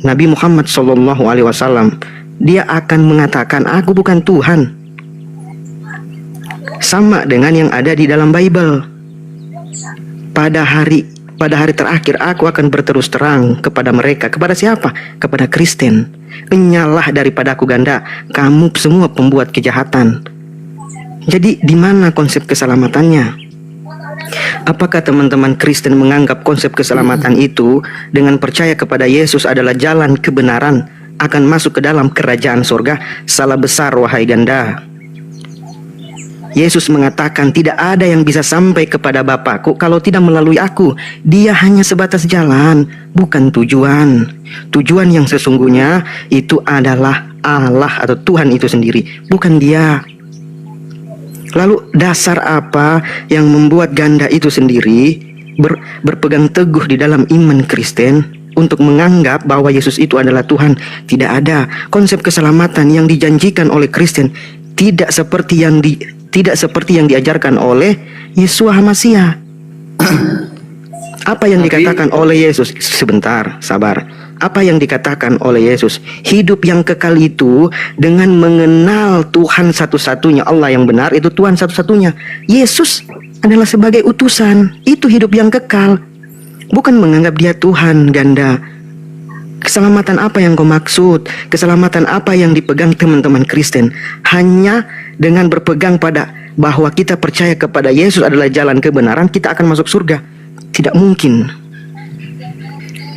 Nabi Muhammad SAW. Dia akan mengatakan, aku bukan Tuhan. Sama dengan yang ada di dalam Bible. Pada hari terakhir aku akan berterus terang kepada mereka. Kepada siapa? Kepada Kristen. Enyalah daripadaku Ganda, kamu semua pembuat kejahatan. Jadi di mana konsep keselamatannya? Apakah teman-teman Kristen menganggap konsep keselamatan itu dengan percaya kepada Yesus adalah jalan kebenaran akan masuk ke dalam kerajaan surga? Salah besar wahai Ganda. Yesus mengatakan tidak ada yang bisa sampai kepada Bapakku kalau tidak melalui aku. Dia hanya sebatas jalan, bukan tujuan. Tujuan yang sesungguhnya itu adalah Allah atau Tuhan itu sendiri, bukan dia. Lalu dasar apa yang membuat Ganda itu sendiri berpegang teguh di dalam iman Kristen untuk menganggap bahwa Yesus itu adalah Tuhan? Tidak ada. Konsep keselamatan yang dijanjikan oleh Kristen tidak seperti yang diajarkan oleh Yeshua HaMasyiah. Apa yang dikatakan oleh Yesus? Sebentar, sabar. Apa yang dikatakan oleh Yesus? Hidup yang kekal itu dengan mengenal Tuhan satu-satunya, Allah yang benar, itu Tuhan satu-satunya. Yesus adalah sebagai utusan. Itu hidup yang kekal. Bukan menganggap dia Tuhan, Ganda. Keselamatan apa yang kau maksud? Keselamatan apa yang dipegang teman-teman Kristen? Hanya dengan berpegang pada bahwa kita percaya kepada Yesus adalah jalan kebenaran, kita akan masuk surga. Tidak mungkin.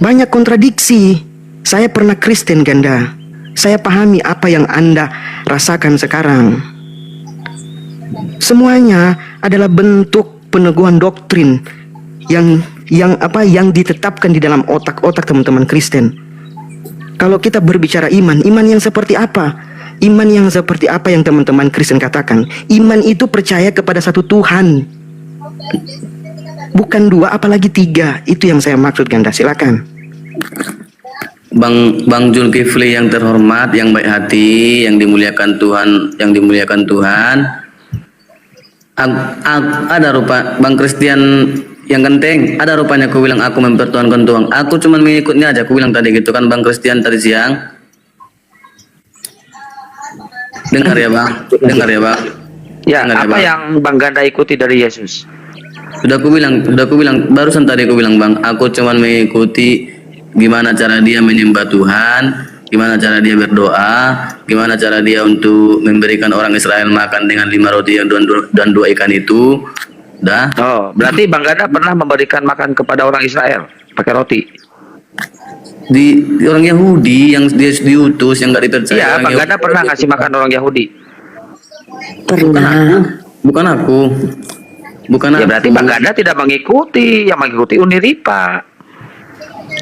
Banyak kontradiksi. Saya pernah Kristen, Ganda. Saya pahami apa yang Anda rasakan sekarang. Semuanya adalah bentuk peneguhan doktrin yang ditetapkan di dalam otak-otak teman-teman Kristen. Kalau kita berbicara iman yang seperti apa? Iman yang seperti apa yang teman-teman Kristen katakan? Iman itu percaya kepada satu Tuhan, bukan dua, apalagi tiga. Itu yang saya maksud, Ganda. Silakan. Bang Zulkifli yang terhormat, yang baik hati, yang dimuliakan Tuhan, ada rupa Bang Christian yang genteng, ada rupanya aku bilang aku mempertuhankan Tuhan. Aku cuma mengikutnya aja, aku bilang tadi gitu kan Bang Christian tadi siang. Dengar ya Bang. Ya, apa yang Bang Ganda ikuti dari Yesus? Sudah aku bilang barusan tadi aku bilang Bang, aku cuma mengikuti gimana cara dia menyembah Tuhan, gimana cara dia berdoa, gimana cara dia untuk memberikan orang Israel makan dengan 5 roti dan 2 ikan itu. Dah. Oh, berarti Bang Ganda pernah memberikan makan kepada orang Israel pakai roti? Di orang Yahudi yang dia diutus, yang nggak dipercaya. Iya, Bang Ganda pernah ngasih makan orang Yahudi? Pernah. Bukan aku. Ya berarti Bang Ganda tidak mengikuti, yang mengikuti Uniripa.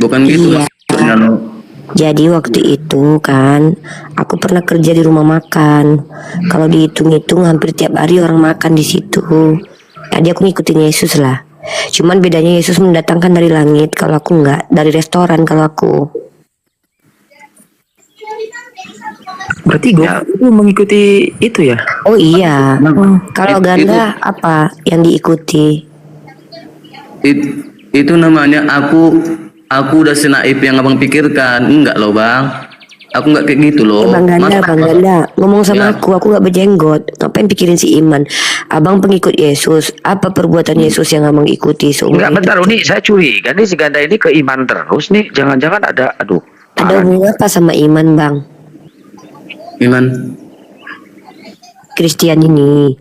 Bukan gitu. Iya. Jadi waktu itu kan aku pernah kerja di rumah makan. Kalau dihitung-hitung hampir tiap hari orang makan di situ. Tadi aku ngikutin Yesus lah. Cuman bedanya Yesus mendatangkan dari langit, kalau aku enggak, dari restoran kalau aku. Berarti gue itu mengikuti itu ya? Oh iya. Kalau Itu- ganda apa yang diikuti? Itu namanya aku udah senaif yang abang pikirkan. Enggak loh bang, aku nggak kayak gitu loh. Bang Ganda, Mas- Bang Ganda, ngomong sama Ya. aku nggak berjenggot. Ngapain pikirin si Iman? Abang pengikut Yesus. Apa perbuatan Yesus yang abang ikuti seumur Enggak, hidup? bentar Uni, saya curiga nih si Ganda ini ke iman terus nih. Jangan-jangan ada, aduh. Ada parah nih. hubungan apa sama Iman, Bang? Iman, Christian ini.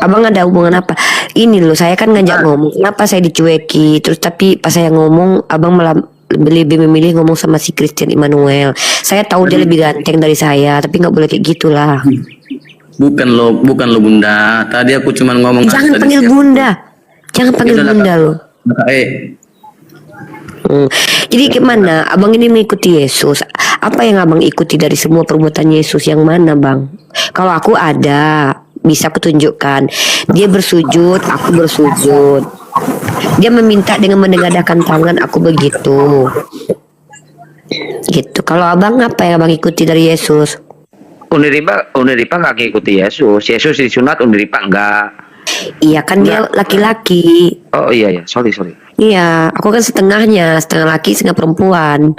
Abang ada hubungan apa? Ini loh, saya kan ngajak ngomong. Kenapa saya dicueki? Terus tapi pas saya ngomong, abang malah lebih memilih ngomong sama si Christian Immanuel. Saya tahu dia lebih ganteng dari saya, tapi nggak boleh kayak gitulah. bukan lo bunda. Tadi aku cuma ngomong. Jangan tadi panggil siap. bunda. Jangan panggil Yaudah, bunda loh. Jadi gimana? Abang ini mengikuti Yesus. Apa yang abang ikuti dari semua perbuatan Yesus yang mana, Bang? Kalau aku ada, bisa kutunjukkan. Dia bersujud, aku bersujud. Dia meminta dengan menengadahkan tangan, aku begitu. Gitu. Kalau abang apa yang abang ikuti dari Yesus? Uniripa nggak ngikuti Yesus. Yesus disunat, Uniripa enggak. Iya kan dia laki-laki. Oh iya, sorry. Iya, aku kan setengahnya, setengah laki, setengah perempuan.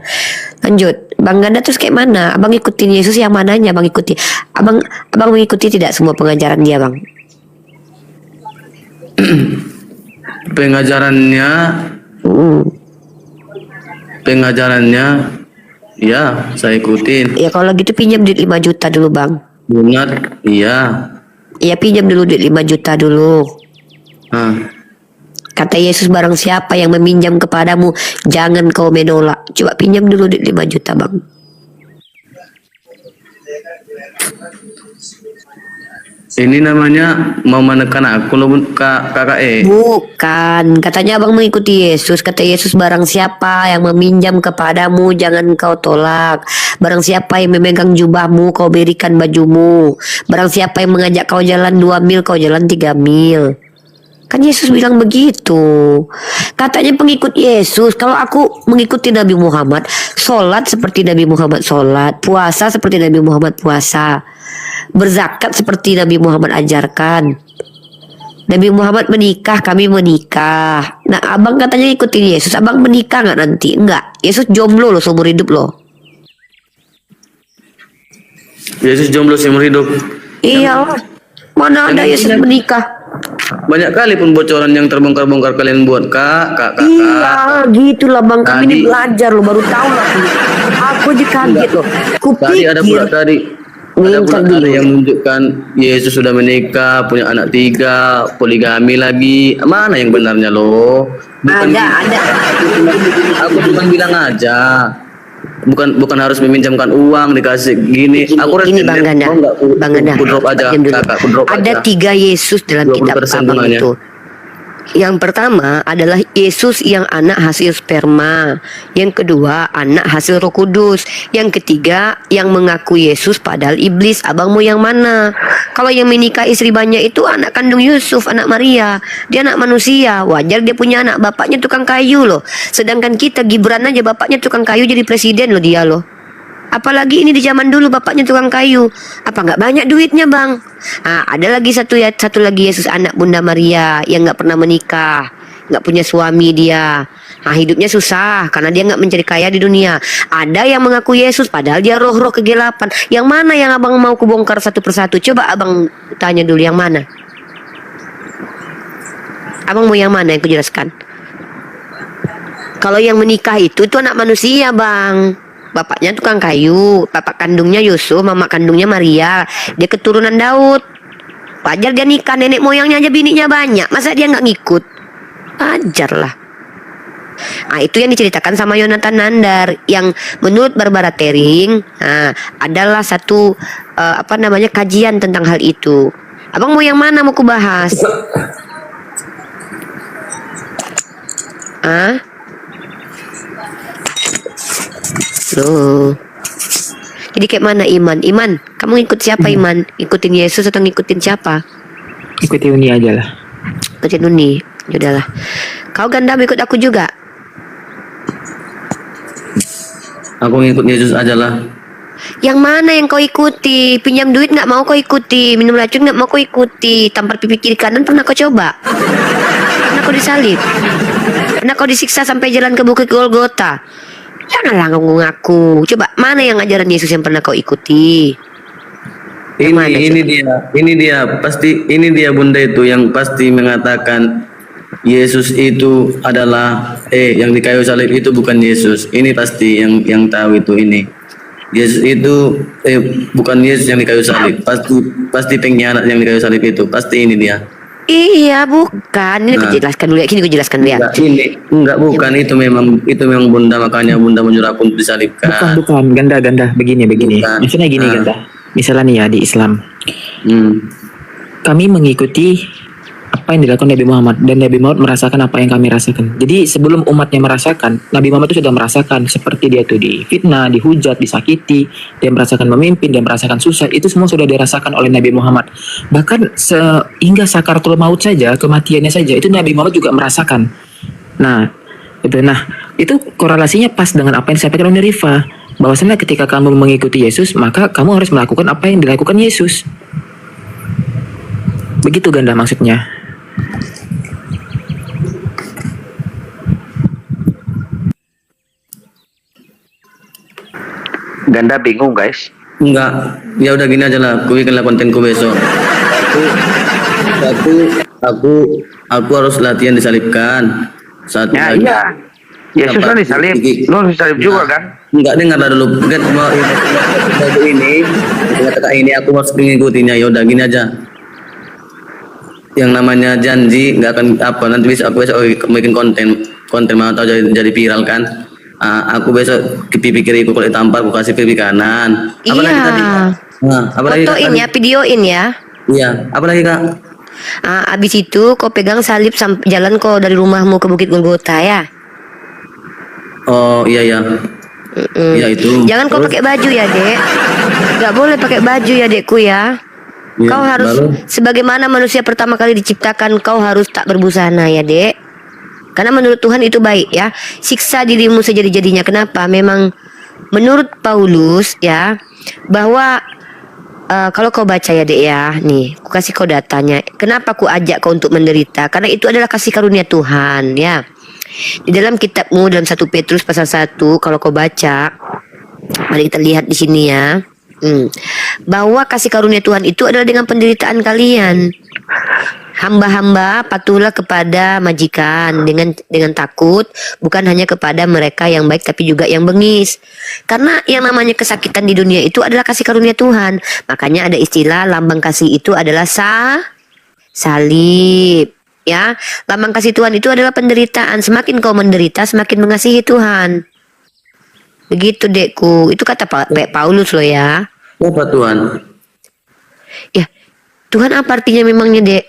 Lanjut, Bang Ganda terus kayak mana? Abang ikutin Yesus yang mananya? Abang ikuti, abang mengikuti tidak semua pengajaran dia, Bang? Pengajarannya ya saya ikutin. Ya kalau gitu pinjam duit 5 juta dulu, Bang. Benar, iya. Iya pinjam dulu duit 5 juta dulu. Nah, Kata Yesus, barang siapa yang meminjam kepadamu, jangan kau menolak. Coba pinjam dulu duit 5 juta, Bang. ini namanya mau menekan aku lo kakak Bukan, katanya abang mengikuti Yesus. Kata Yesus, barang siapa yang meminjam kepadamu, jangan kau tolak. Barang siapa yang memegang jubahmu, kau berikan bajumu. Barang siapa yang mengajak kau jalan 2 mil, kau jalan 3 mil. Kan Yesus bilang begitu. Katanya pengikut Yesus. Kalau aku mengikuti Nabi Muhammad, sholat seperti Nabi Muhammad sholat, puasa seperti Nabi Muhammad puasa, berzakat seperti Nabi Muhammad ajarkan. Nabi Muhammad menikah, kami menikah. Nah, abang katanya ikutin Yesus. Abang menikah nggak nanti? Enggak. Yesus jomblo loh seumur hidup loh. Yesus jomblo seumur hidup. Iya. Mana ada Yesus menikah? Banyak kali pun bocoran yang terbongkar-bongkar kalian buat kak. Iya, gitulah Bang. Kami ini Tadi- belajar loh, baru tahu lah. Aku aja kaget loh. Tadi ada pula Minta ada dulu. yang menunjukkan Yesus sudah menikah, punya anak 3, poligami lagi. Mana yang benarnya loh? Ada. Aku cuma bilang aja. Bukan harus meminjamkan uang dikasih gini. Aku Gini Bang Ganda, Bang Ganda. Ku drop aja, diam dulu. kakak. Ku drop Ada aja. 3 Yesus dalam kitab 20% abang bunganya. itu. Yang pertama adalah Yesus yang anak hasil sperma. Yang kedua anak hasil Roh Kudus. Yang ketiga yang mengaku Yesus padahal iblis. Abang mau yang mana? Kalau yang menikah istri banyak itu anak kandung Yusuf, anak Maria. Dia anak manusia. Wajar dia punya anak. Bapaknya tukang kayu loh. Sedangkan kita Gibran aja bapaknya tukang kayu jadi presiden loh dia loh. Apalagi ini di zaman dulu bapaknya tukang kayu. Apa nggak banyak duitnya bang? Ah, ada lagi satu lagi Yesus anak Bunda Maria yang nggak pernah menikah, nggak punya suami dia. Nah, hidupnya susah karena dia nggak mencari kaya di dunia. Ada yang mengaku Yesus padahal dia roh-roh kegelapan. Yang mana yang abang mau kubongkar satu persatu? Coba abang tanya dulu yang mana? Abang mau yang mana yang kujelaskan? Kalau yang menikah itu anak manusia bang. Bapaknya tukang kayu, bapak kandungnya Yusuf, mama kandungnya Maria. Dia keturunan Daud. Wajar dia nikah, nenek moyangnya aja bininya banyak. Masa dia nggak ngikut? Wajar lah. Nah, itu yang diceritakan sama Yonatan Nandar yang menurut Barbara Tering, adalah satu kajian tentang hal itu. Abang mau yang mana mau kubahas? Loh. Jadi kayak mana Iman? Iman, kamu ikut siapa Iman? Ikutin Yesus atau ngikutin siapa? Ikuti Uni aja lah. Ikutin Uni. Yaudahlah. Kau Ganda ikut aku juga. Aku ngikut Yesus aja lah. Yang mana yang kau ikuti? Pinjam duit nggak mau kau ikuti, minum racun nggak mau kau ikuti, tampar pipi kiri kanan pernah kau coba? Pernah kau disalib? Pernah kau disiksa sampai jalan ke Bukit Golgota? Janganlah kau ngaku. Coba mana yang ajaran Yesus yang pernah kau ikuti? Yang mana, Ini dia bunda itu yang pasti mengatakan Yesus itu adalah yang di kayu salib itu bukan Yesus. Ini pasti yang tahu itu ini. Yesus itu bukan Yesus yang di kayu salib. Pasti pengkhianat yang di kayu salib itu. Pasti ini dia. Iya, bukan. Ini aku jelaskan dulu ya. Kini aku jelaskan dulu ya. Bukan itu memang bunda, makanya bunda menyuruh aku untuk disalibkan. Bukan, ganda. Begini. Bukan. Misalnya gini, ganda. Misalnya nih ya di Islam, kami mengikuti apa yang dilakukan Nabi Muhammad, dan Nabi Muhammad merasakan apa yang kami rasakan. Jadi sebelum umatnya merasakan, Nabi Muhammad itu sudah merasakan seperti dia itu difitnah, dihujat, disakiti, dia merasakan memimpin, dia merasakan susah, itu semua sudah dirasakan oleh Nabi Muhammad. Bahkan sehingga sakaratul maut saja, kematiannya saja, itu Nabi Muhammad juga merasakan. Nah, itu korelasinya pas dengan apa yang disampaikan oleh Rifa, bahwasanya ketika kamu mengikuti Yesus, maka kamu harus melakukan apa yang dilakukan Yesus. Begitu ganda maksudnya. Ganda bingung guys. Enggak, ya udah gini aja lah, aku bikinlah kontenku besok. Aku harus latihan disalibkan. Satu Ya lagi. iya. Yesus kan disalib, lo harus disalib juga kan? Enggak, dengar dulu. Kan mau ini aku harus mengikutinya. Ya udah gini aja. Yang namanya janji nggak akan apa, nanti aku besok bikin konten mau tahu jadi viral kan. Aku besok pipi kiriku kalau ditampar aku kasih pipi kanan. Apalagi Iya. tadi? Apalagi Fotoin ya, videoin ya. Iya, apalagi Kak? Abis itu kau pegang salib sampai jalan kau dari rumahmu ke Bukit Golgota ya. Oh iya. Iya itu. Jangan kau pakai baju ya, Dek. Gak boleh pakai baju ya, Dekku ya. Iya, Kau harus lalu? sebagaimana manusia pertama kali diciptakan, kau harus tak berbusana ya, Dek. Karena menurut Tuhan itu baik ya. Siksa dirimu sejadi-jadinya. Kenapa? Memang menurut Paulus ya, bahwa kalau kau baca ya, Dek ya, nih, aku kasih kau datanya. Kenapa aku ajak kau untuk menderita? Karena itu adalah kasih karunia Tuhan ya. Di dalam kitabmu dalam 1 Petrus pasal 1, kalau kau baca, mari kita lihat di sini ya. Bahwa kasih karunia Tuhan itu adalah dengan penderitaan kalian. Hamba-hamba patuhlah kepada majikan dengan takut, bukan hanya kepada mereka yang baik tapi juga yang bengis. Karena yang namanya kesakitan di dunia itu adalah kasih karunia Tuhan. Makanya ada istilah lambang kasih itu adalah salib. Ya, lambang kasih Tuhan itu adalah penderitaan. Semakin kau menderita, semakin mengasihi Tuhan. Begitu, Dekku. Itu kata Paulus loh ya. Apa Tuhan? Ya, Tuhan apa artinya memangnya, Dek?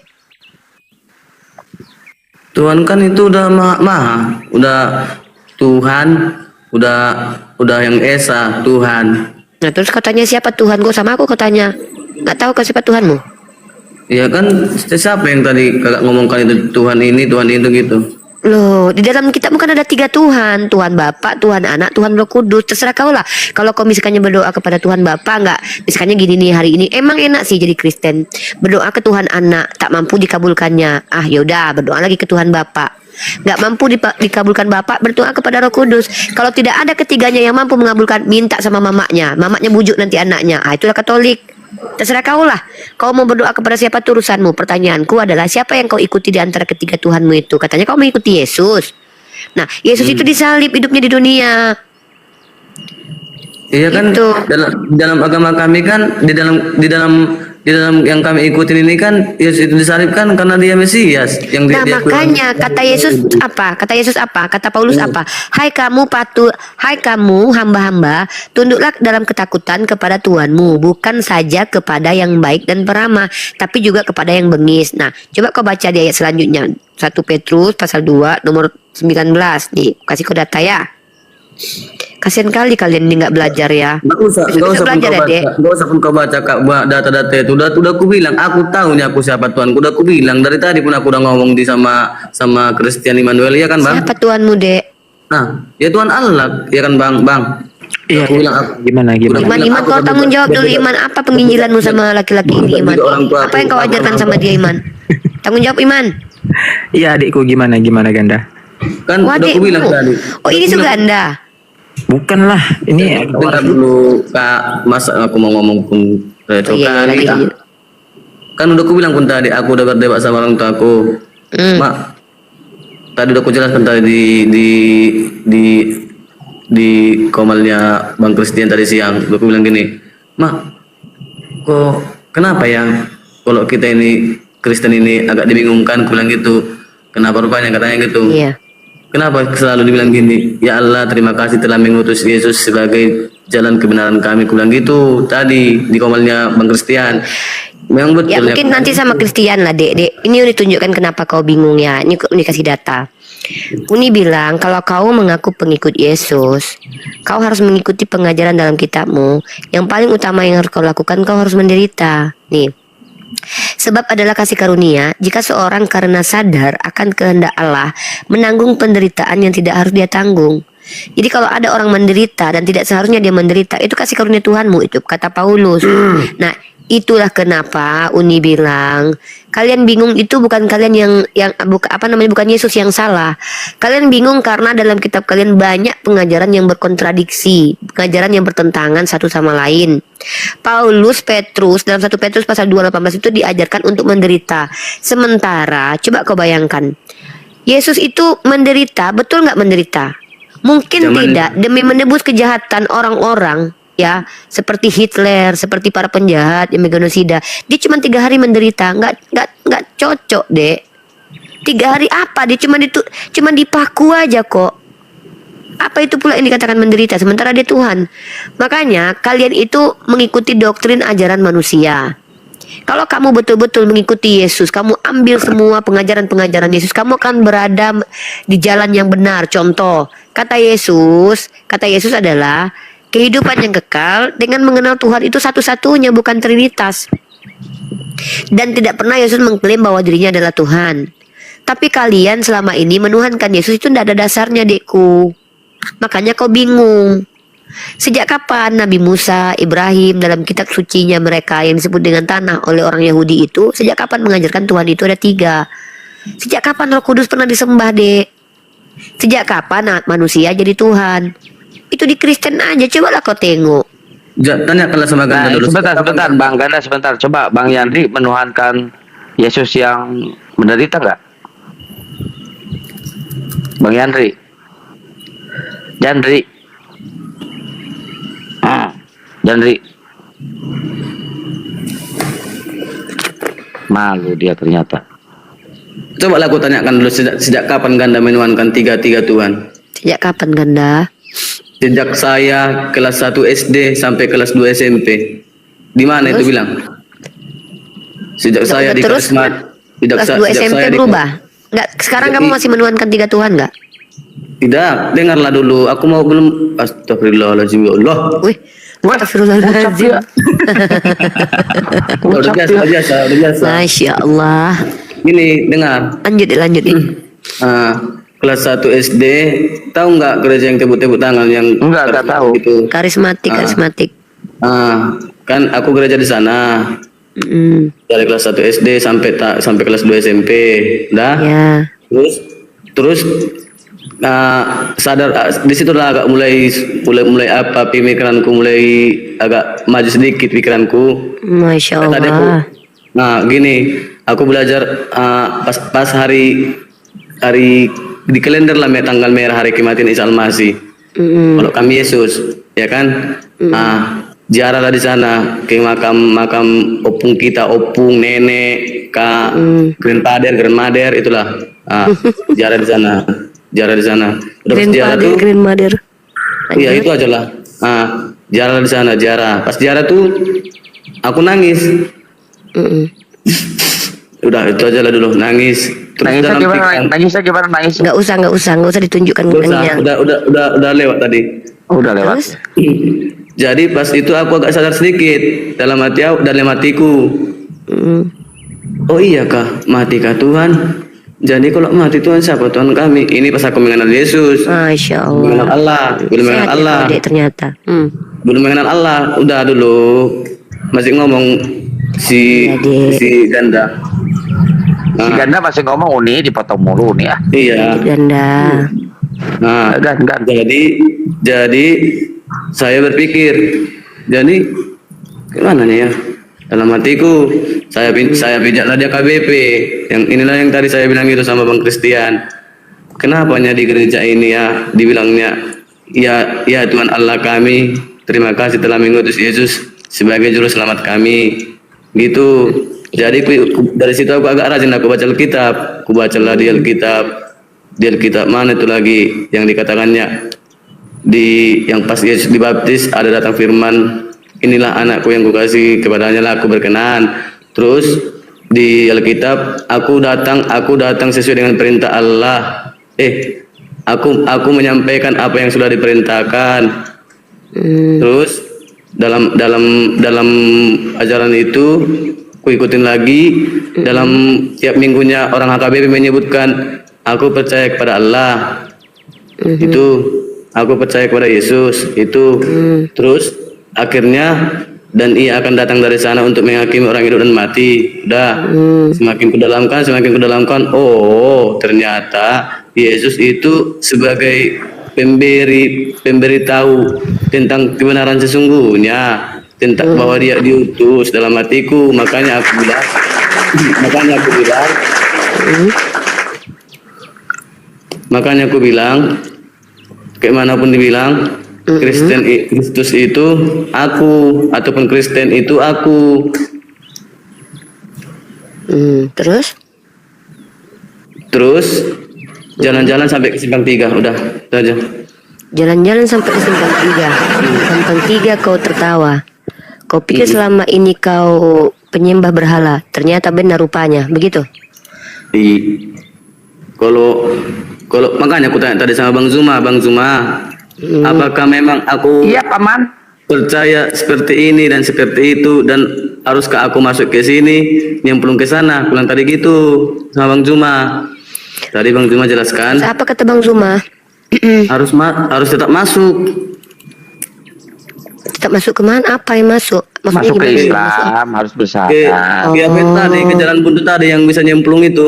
Tuhan kan itu udah maha, udah Tuhan, udah yang esa Tuhan. Nah, terus katanya siapa Tuhan? Gue sama aku katanya. Nggak tahu ke siapa Tuhanmu? Ya kan siapa yang tadi kakak ngomongkan itu Tuhan ini, Tuhan itu gitu. Loh, di dalam kitab bukan ada 3 Tuhan. Tuhan Bapa, Tuhan Anak, Tuhan Roh Kudus. Terserah kau lah. Kalau kau misalkannya berdoa kepada Tuhan Bapa, nggak, misalkannya gini nih hari ini, emang enak sih jadi Kristen. Berdoa ke Tuhan Anak, tak mampu dikabulkannya. Yaudah, berdoa lagi ke Tuhan Bapa. Nggak mampu dikabulkan Bapa, berdoa kepada Roh Kudus. Kalau tidak ada ketiganya yang mampu mengabulkan, minta sama mamanya. Mamanya bujuk nanti anaknya. Itulah Katolik. Terserah kau lah. Kau mau berdoa kepada siapa itu urusanmu. Pertanyaanku adalah siapa yang kau ikuti di antara ketiga Tuhanmu itu? Katanya kau mengikuti Yesus. Nah, Yesus itu disalib hidupnya di dunia. Iya kan Itu. dalam agama kami kan di dalam yang kami ikutin ini kan Yesus itu disalibkan karena dia Mesias yang Nah, makanya kata Yesus apa? Kata Yesus apa? Kata Paulus apa? Hai kamu hamba-hamba, tunduklah dalam ketakutan kepada Tuhanmu, bukan saja kepada yang baik dan peramah, tapi juga kepada yang bengis. Nah, coba kau baca di ayat selanjutnya. 1 Petrus pasal 2 nomor 19. Nih, kasih kau data ya. Kasian kali kalian ini nggak belajar ya. Nggak usah belajar ya, Dek. nggak usah pun kau baca Kak, data-data itu udah aku bilang, aku tahu nih aku siapa Tuhan, udah aku bilang dari tadi pun aku udah ngomong di sama Christian Emmanuel ya kan Bang. Siapa Tuhanmu, Dek? Nah, ya Tuhan Allah ya kan Bang. Iya, Aku bilang gimana? Iman, kau tanggung jawab dulu Iman. Apa penginjilanmu sama laki-laki ini Iman? Orang tua Apa yang kau ajarkan sama dia Iman? Tanggung jawab Iman. Iya adikku gimana Ganda? kan udah aku bilang tadi. Oh ini Suganda. Bukan lah, ini Dengar dulu Kak, masa aku mau ngomong pun Oh, iya, tadi lanjut. kan udah aku bilang pun tadi aku udah berdebat sama orang tua aku. Mak, tadi udah aku jelaskan tadi di komalnya Bang Christian tadi siang. Udah aku bilang gini, Mak, kok kenapa ya kalau kita ini Kristen ini agak dibingungkan? Aku bilang gitu. Kenapa rupanya katanya gitu? Iya. Kenapa selalu dibilang gini? Ya Allah, terima kasih telah mengutus Yesus sebagai jalan kebenaran kami. Aku bilang gitu tadi di komalnya Bang Christian. Memang betul Ya mungkin nanti sama Christian lah dek. Ini Uni tunjukkan kenapa kau bingung ya. Ini Uni kasih data. Uni bilang kalau kau mengaku pengikut Yesus, kau harus mengikuti pengajaran dalam kitabmu. Yang paling utama yang harus kau lakukan, kau harus menderita. Nih. Sebab adalah kasih karunia jika seorang karena sadar akan kehendak Allah menanggung penderitaan yang tidak harus dia tanggung. Jadi kalau ada orang menderita dan tidak seharusnya dia menderita, itu kasih karunia Tuhanmu, itu kata Paulus. Nah, itulah kenapa Uni bilang kalian bingung itu bukan kalian bukan Yesus yang salah. Kalian bingung karena dalam kitab kalian banyak pengajaran yang berkontradiksi, pengajaran yang bertentangan satu sama lain. Petrus dalam 1 Petrus pasal 2:18 itu diajarkan untuk menderita. Sementara coba kau bayangkan, Yesus itu menderita, betul nggak menderita? Mungkin tidak demi menebus kejahatan orang-orang. Ya, seperti Hitler, seperti para penjahat yang genosida. Dia cuma 3 hari menderita, nggak cocok dek. 3 hari apa? Dia cuma dipaku aja kok. Apa itu pula yang dikatakan menderita? Sementara dia Tuhan. Makanya kalian itu mengikuti doktrin ajaran manusia. Kalau kamu betul-betul mengikuti Yesus, kamu ambil semua pengajaran-pengajaran Yesus, kamu akan berada di jalan yang benar. Contoh, kata Yesus adalah kehidupan yang kekal dengan mengenal Tuhan itu satu-satunya, bukan Trinitas. Dan tidak pernah Yesus mengklaim bahwa dirinya adalah Tuhan. Tapi kalian selama ini menuhankan Yesus itu tidak ada dasarnya, dekku. Makanya kau bingung. Sejak kapan Nabi Musa, Ibrahim dalam kitab sucinya mereka yang disebut dengan tanah oleh orang Yahudi itu, sejak kapan mengajarkan Tuhan itu ada 3? Sejak kapan Roh Kudus pernah disembah, dek? Sejak kapan manusia jadi Tuhan? Itu di Kristen aja, cobalah kau tengok. Tanyakanlah sama Ganda dulu. Sebentar Bang Ganda, sebentar. Coba Bang Yandri menuhankan Yesus yang menderita nggak? Bang Yandri. Yandri. Malu dia ternyata. Coba aku tanyakan dulu, sejak kapan Ganda menuhankan tiga Tuhan? Sejak kapan Ganda? Sejak saya kelas 1 SD sampai kelas 2 SMP. Di mana itu bilang? Sejak saya di terus kelas 2 SMP berubah? Enggak, sekarang kamu masih menuhankan 3 Tuhan enggak? Tidak, dengarlah dulu. Aku mau belum. Astagfirullahaladzim, ya Allah. Wih, astagfirullahaladzim. Udah biasa. Masya Allah. Ini dengar. Lanjut. Kelas 1 SD, tahu nggak gereja yang tepuk-tepuk tangan yang Enggak tahu. Gitu. Karismatik. Kan aku gereja di sana. Dari kelas 1 SD sampai kelas 2 SMP. Dah. Ya. Terus sadar di situ lah agak mulai pemikiranku mulai agak maju sedikit pikiranku. Masya Tadi aku, Allah. gini, aku belajar pas hari di kalender lah tanggal merah hari kematian Isa Al-Masih. Kalau kami Yesus, ya kan? Ziarah lah di sana ke makam opung kita, opung nenek, kak, grandmother itulah. Ziarah di sana. Udah pas ziarah tuh. Grandmother. Iya itu aja lah. Ziarah di sana, Pas ziarah tuh aku nangis. Udah itu aja lah dulu, nangis. Terus Nangisnya gimana? Nggak usah ditunjukkan mukanya. Udah lewat tadi. Udah lewat. Terus? Jadi pas itu aku agak sadar sedikit dalam hatiku. Oh iya kah, mati kah Tuhan? Jadi kalau mati Tuhan siapa? Tuhan kami. Ini pas aku mengenal Yesus. Masya Belum mengenal Allah. Allah. Belum mengenal Sehat ya Allah. kau, Dek, ternyata. Belum mengenal Allah. Udah dulu. Masih ngomong si Iya, Dek. si ganda. Si Ganda masih ngomong Uni dipotong mulu nih ya. Iya. Ganda. Nah, jadi saya berpikir, jadi gimana nih ya? Dalam hatiku, saya pijaklah dia KBP. Yang inilah yang tadi saya bilang itu sama Bang Christian. Kenapanya di gereja ini ya dibilangnya ya Tuhan Allah kami, terima kasih telah mengutus Yesus sebagai juru selamat kami. Gitu. Jadi dari situ aku agak rajin aku baca Alkitab. Aku bacalah di Alkitab. Di Alkitab mana itu lagi yang dikatakannya yang pas Yesus dibaptis ada datang firman, inilah anakku yang kukasih, kepadanya lah aku berkenan. Terus di Alkitab aku datang sesuai dengan perintah Allah. Aku menyampaikan apa yang sudah diperintahkan. Terus dalam ajaran itu aku ikutin lagi. Dalam tiap minggunya orang HKBP menyebutkan aku percaya kepada Allah. Itu aku percaya kepada Yesus. Itu terus akhirnya dan ia akan datang dari sana untuk menghakimi orang hidup dan mati. Udah semakin kudalamkan. Oh, ternyata Yesus itu sebagai pemberitahu tentang kebenaran sesungguhnya, tentang bahwa dia diutus dalam hatiku. Makanya aku bilang kayak manapun dibilang Kristus itu aku, ataupun Kristen itu aku. Terus jalan-jalan sampai ke Simpang 3, udah itu aja. Jalan-jalan sampai ke Simpang 3. Simpang 3 kau tertawa. Kau pikir selama ini kau penyembah berhala, ternyata benar rupanya, begitu? Kalau makanya aku tanya tadi sama Bang Zuma, apakah memang aku Paman percaya seperti ini dan seperti itu, dan haruskah aku masuk ke sini nyemplung ke sana? Pulang tadi gitu sama Bang Zuma. Tadi Bang Zuma jelaskan. Apa kata Bang Zuma? harus tetap masuk. Tetap masuk kemana? Apa yang masuk? Maksudnya masuk ke gimana? Islam, harus bersyahadat. Ke jalan buntu tadi yang bisa nyemplung itu.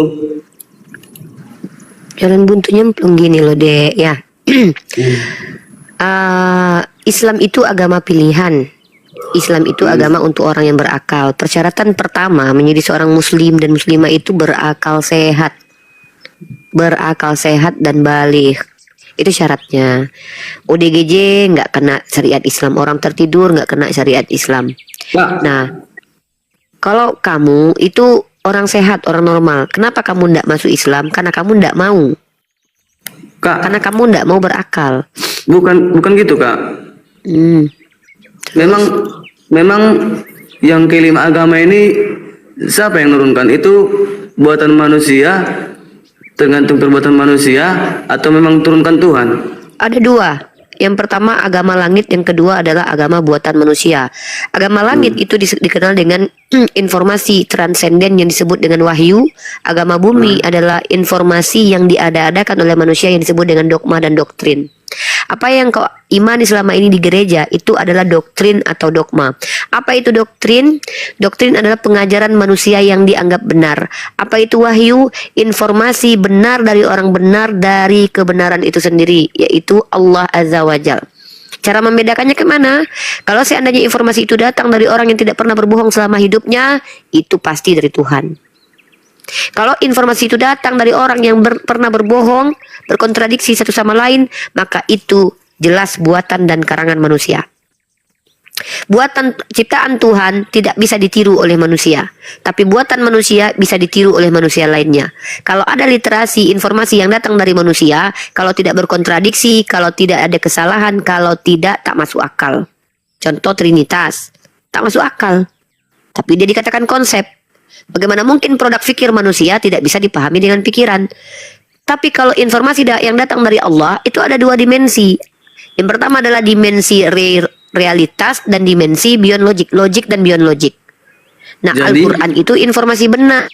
Jalan buntu nyemplung gini loh, Dek, ya. Islam itu agama pilihan. Islam itu agama untuk orang yang berakal. Persyaratan pertama menjadi seorang muslim dan muslimah itu berakal sehat. Berakal sehat dan baligh. Itu syaratnya. ODGJ nggak kena syariat Islam. Orang tertidur nggak kena syariat Islam. Nah, kalau kamu itu orang sehat, orang normal, kenapa kamu ndak masuk Islam? Karena kamu ndak mau. Kak, karena kamu ndak mau berakal. Bukan gitu, Kak. Memang yang kelima agama ini siapa yang nurunkan? Itu buatan manusia, tergantung perbuatan manusia, atau memang turunkan Tuhan? Ada dua. Yang pertama agama langit, yang kedua adalah agama buatan manusia. Agama langit itu dikenal dengan informasi transenden yang disebut dengan wahyu. Agama bumi adalah informasi yang diada-adakan oleh manusia yang disebut dengan dogma dan doktrin. Apa yang kau imani selama ini di gereja itu adalah doktrin atau dogma. Apa itu doktrin? Doktrin adalah pengajaran manusia yang dianggap benar. Apa itu wahyu? Informasi benar dari orang benar dari kebenaran itu sendiri, yaitu Allah Azza wa Jal. Cara membedakannya kemana? Kalau seandainya informasi itu datang dari orang yang tidak pernah berbohong selama hidupnya, itu pasti dari Tuhan. Kalau informasi itu datang dari orang yang pernah berbohong, berkontradiksi satu sama lain, maka itu jelas buatan dan karangan manusia. Buatan ciptaan Tuhan tidak bisa ditiru oleh manusia, tapi buatan manusia bisa ditiru oleh manusia lainnya. Kalau ada literasi informasi yang datang dari manusia, kalau tidak berkontradiksi, kalau tidak ada kesalahan, kalau tidak tak masuk akal. Contoh Trinitas, tak masuk akal, tapi dia dikatakan konsep. Bagaimana mungkin produk fikir manusia tidak bisa dipahami dengan pikiran? Tapi kalau informasi yang datang dari Allah itu ada dua dimensi. Yang pertama adalah dimensi realitas dan dimensi beyond logic, logik dan beyond logic. Nah, Jadi- Al-Quran itu informasi benar.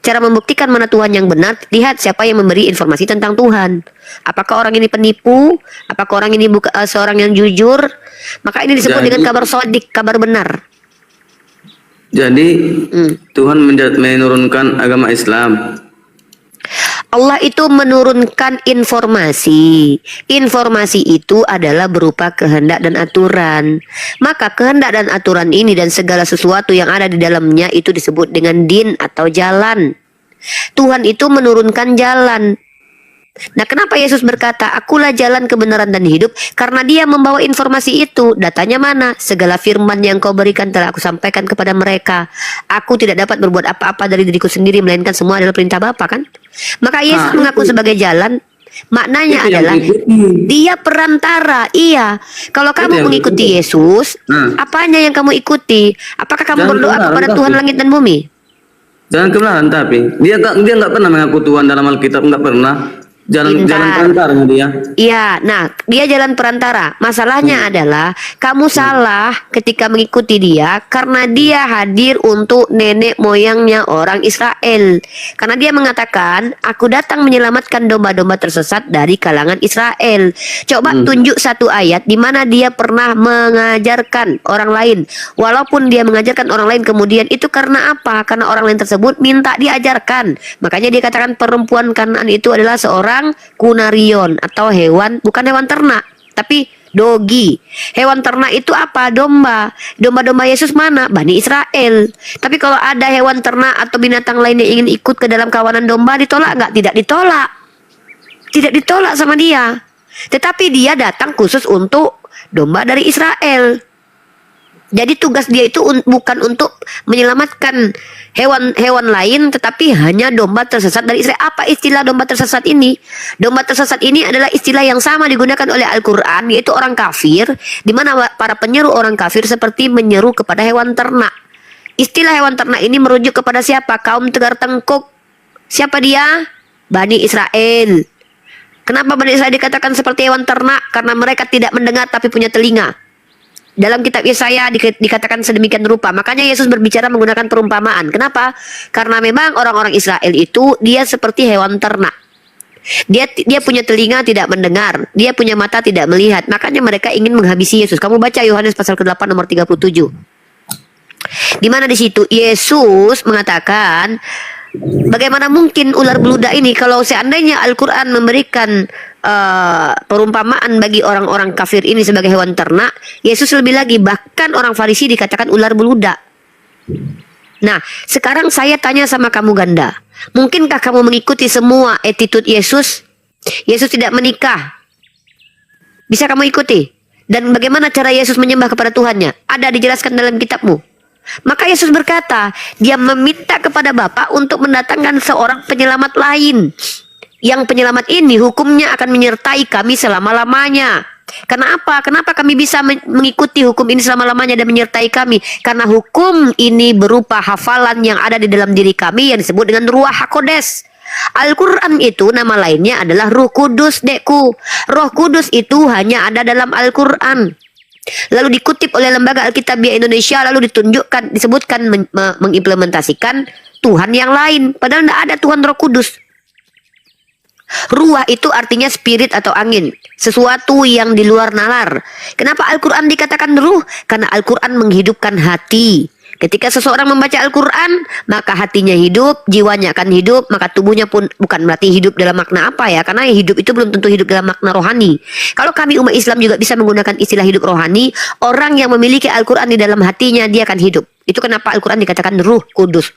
Cara membuktikan mana Tuhan yang benar, lihat siapa yang memberi informasi tentang Tuhan. Apakah orang ini penipu? Apakah orang ini seorang yang jujur? Maka ini disebut Jadi- dengan kabar sodik, kabar benar. Jadi Tuhan menurunkan agama Islam. Allah itu menurunkan informasi. Informasi itu adalah berupa kehendak dan aturan. Maka kehendak dan aturan ini dan segala sesuatu yang ada di dalamnya itu disebut dengan din atau jalan. Tuhan itu menurunkan jalan. Nah, kenapa Yesus berkata, "Akulah jalan, kebenaran dan hidup"? Karena dia membawa informasi itu. Datanya mana? Segala firman yang kau berikan telah aku sampaikan kepada mereka. Aku tidak dapat berbuat apa-apa dari diriku sendiri, melainkan semua adalah perintah Bapa, kan? Maka Yesus mengaku sebagai jalan. Maknanya Itu yang adalah diikuti. dia perantara. Iya. Kalau kamu yang mengikuti Yesus, apanya yang kamu ikuti? Apakah kamu Jangan berdoa kebenaran, kepada tapi. Tuhan langit dan bumi? Jangan kebenaran, tapi dia nggak pernah mengaku Tuhan dalam Alkitab, nggak pernah. Jalan Pintar. perantaranya dia. Iya, nah dia jalan perantara. Masalahnya adalah kamu salah ketika mengikuti dia karena dia hadir untuk nenek moyangnya orang Israel. Karena dia mengatakan, aku datang menyelamatkan domba-domba tersesat dari kalangan Israel. Coba tunjuk satu ayat di mana dia pernah mengajarkan orang lain. Walaupun dia mengajarkan orang lain kemudian itu karena apa? Karena orang lain tersebut minta diajarkan. Makanya dia katakan perempuan Kanaan itu adalah seorang kunarion atau hewan, bukan hewan ternak, tapi dogi. Hewan ternak itu apa? Domba. Domba-domba Yesus mana? Bani Israel. Tapi kalau ada hewan ternak atau binatang lain yang ingin ikut ke dalam kawanan domba, ditolak nggak? Tidak ditolak. Tidak ditolak sama dia. Tetapi dia datang khusus untuk domba dari Israel. Jadi tugas dia itu bukan untuk menyelamatkan hewan-hewan lain, tetapi hanya domba tersesat dari Israel. Apa istilah domba tersesat ini? Domba tersesat ini adalah istilah yang sama digunakan oleh Al-Quran, yaitu orang kafir, di mana para penyeru orang kafir seperti menyeru kepada hewan ternak. Istilah hewan ternak ini merujuk kepada siapa? Kaum tegar tengkuk. Siapa dia? Bani Israel. Kenapa Bani Israel dikatakan seperti hewan ternak? Karena mereka tidak mendengar tapi punya telinga. Dalam kitab Yesaya dikatakan sedemikian rupa. Makanya Yesus berbicara menggunakan perumpamaan. Kenapa? Karena memang orang-orang Israel itu dia seperti hewan ternak. Dia punya telinga tidak mendengar, dia punya mata tidak melihat. Makanya mereka ingin menghabisi Yesus. Kamu baca Yohanes pasal ke-8 nomor 37. Di mana di situ Yesus mengatakan, bagaimana mungkin ular beludak ini kalau seandainya Al-Quran memberikan perumpamaan bagi orang-orang kafir ini sebagai hewan ternak, Yesus lebih lagi, bahkan orang Farisi dikatakan ular beludak. Nah, sekarang saya tanya sama kamu ganda, mungkinkah kamu mengikuti semua attitude Yesus? Yesus tidak menikah. Bisa kamu ikuti? Dan bagaimana cara Yesus menyembah kepada Tuhannya? Ada dijelaskan dalam kitabmu. Maka Yesus berkata, dia meminta kepada Bapa untuk mendatangkan seorang penyelamat lain. Yang penyelamat ini hukumnya akan menyertai kami selama-lamanya. Karena apa? Kenapa kami bisa mengikuti hukum ini selama-lamanya dan menyertai kami? Karena hukum ini berupa hafalan yang ada di dalam diri kami yang disebut dengan Ruah HaKodes. Al-Quran itu nama lainnya adalah Ruh Kudus, dekku. Roh Kudus itu hanya ada dalam Al-Quran. Lalu dikutip oleh Lembaga Alkitabiah Indonesia, lalu disebutkan mengimplementasikan Tuhan yang lain. Padahal tidak ada Tuhan Roh Kudus. Ruah itu artinya spirit atau angin, sesuatu yang di luar nalar. Kenapa Al-Quran dikatakan ruh? Karena Al-Quran menghidupkan hati. Ketika seseorang membaca Al-Quran, maka hatinya hidup, jiwanya akan hidup, maka tubuhnya pun bukan berarti hidup dalam makna apa ya, karena hidup itu belum tentu hidup dalam makna rohani. Kalau kami umat Islam juga bisa menggunakan istilah hidup rohani, orang yang memiliki Al-Quran di dalam hatinya, dia akan hidup. Itu kenapa Al-Quran dikatakan ruh kudus.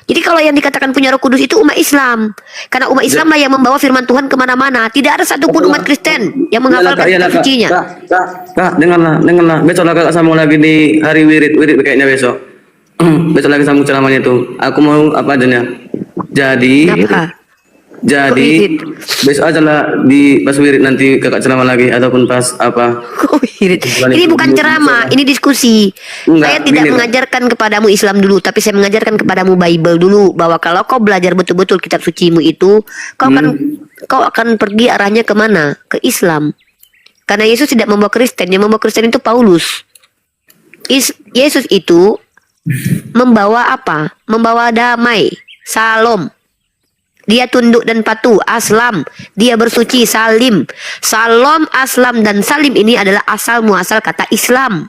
Jadi kalau yang dikatakan punya Roh Kudus itu umat Islam. Karena umat Islam lah yang membawa firman Tuhan kemana-mana. Tidak ada satupun umat Kristen yang menghafalkan kitab sucinya. Kak, dengarlah. Besok lah kakak sambung lagi di hari wirid kayaknya besok. Besok lagi sambung ceramahnya itu. Aku mau apa adanya. Jadi besok aja lah di pas wirid nanti kakak ceramah lagi ataupun pas apa. Ini bukan ceramah, ini diskusi. Saya tidak mengajarkan kepadamu Islam dulu, tapi saya mengajarkan kepadamu Bible dulu, bahwa kalau kau belajar betul-betul kitab sucimu itu, kau akan pergi arahnya kemana? Ke Islam. Karena Yesus tidak membawa Kristen, yang membawa Kristen itu Paulus. Yesus itu membawa apa? Membawa damai, salom. Dia tunduk dan patuh, aslam. Dia bersuci, salim. Salom, aslam, dan salim ini adalah asal muasal kata Islam.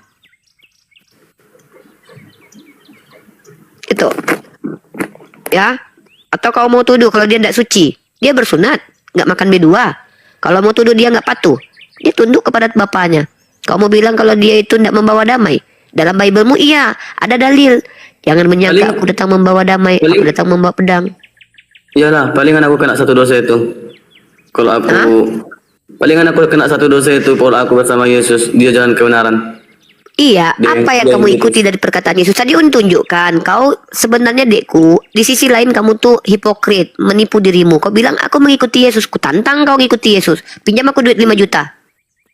Itu. Ya. Atau kau mau tuduh kalau dia tidak suci, dia bersunat, nggak makan B2. Kalau mau tuduh dia nggak patuh, dia tunduk kepada bapaknya. Kau mau bilang kalau dia itu tidak membawa damai. Dalam Biblemu iya, ada dalil. Jangan menyangka aku datang membawa damai, aku datang membawa pedang. Iyalah, palingan aku kena satu dosa itu. Kalau aku palingan aku kena satu dosa itu kalau aku bersama Yesus, dia jalan kebenaran. Iya, apa yang kamu ikuti dari perkataan Yesus tadi tunjukkan kau sebenarnya dekku, di sisi lain kamu tuh hipokrit, menipu dirimu. Kau bilang aku mengikuti Yesus, ku tantang kau mengikuti Yesus. Pinjam aku duit 5 juta.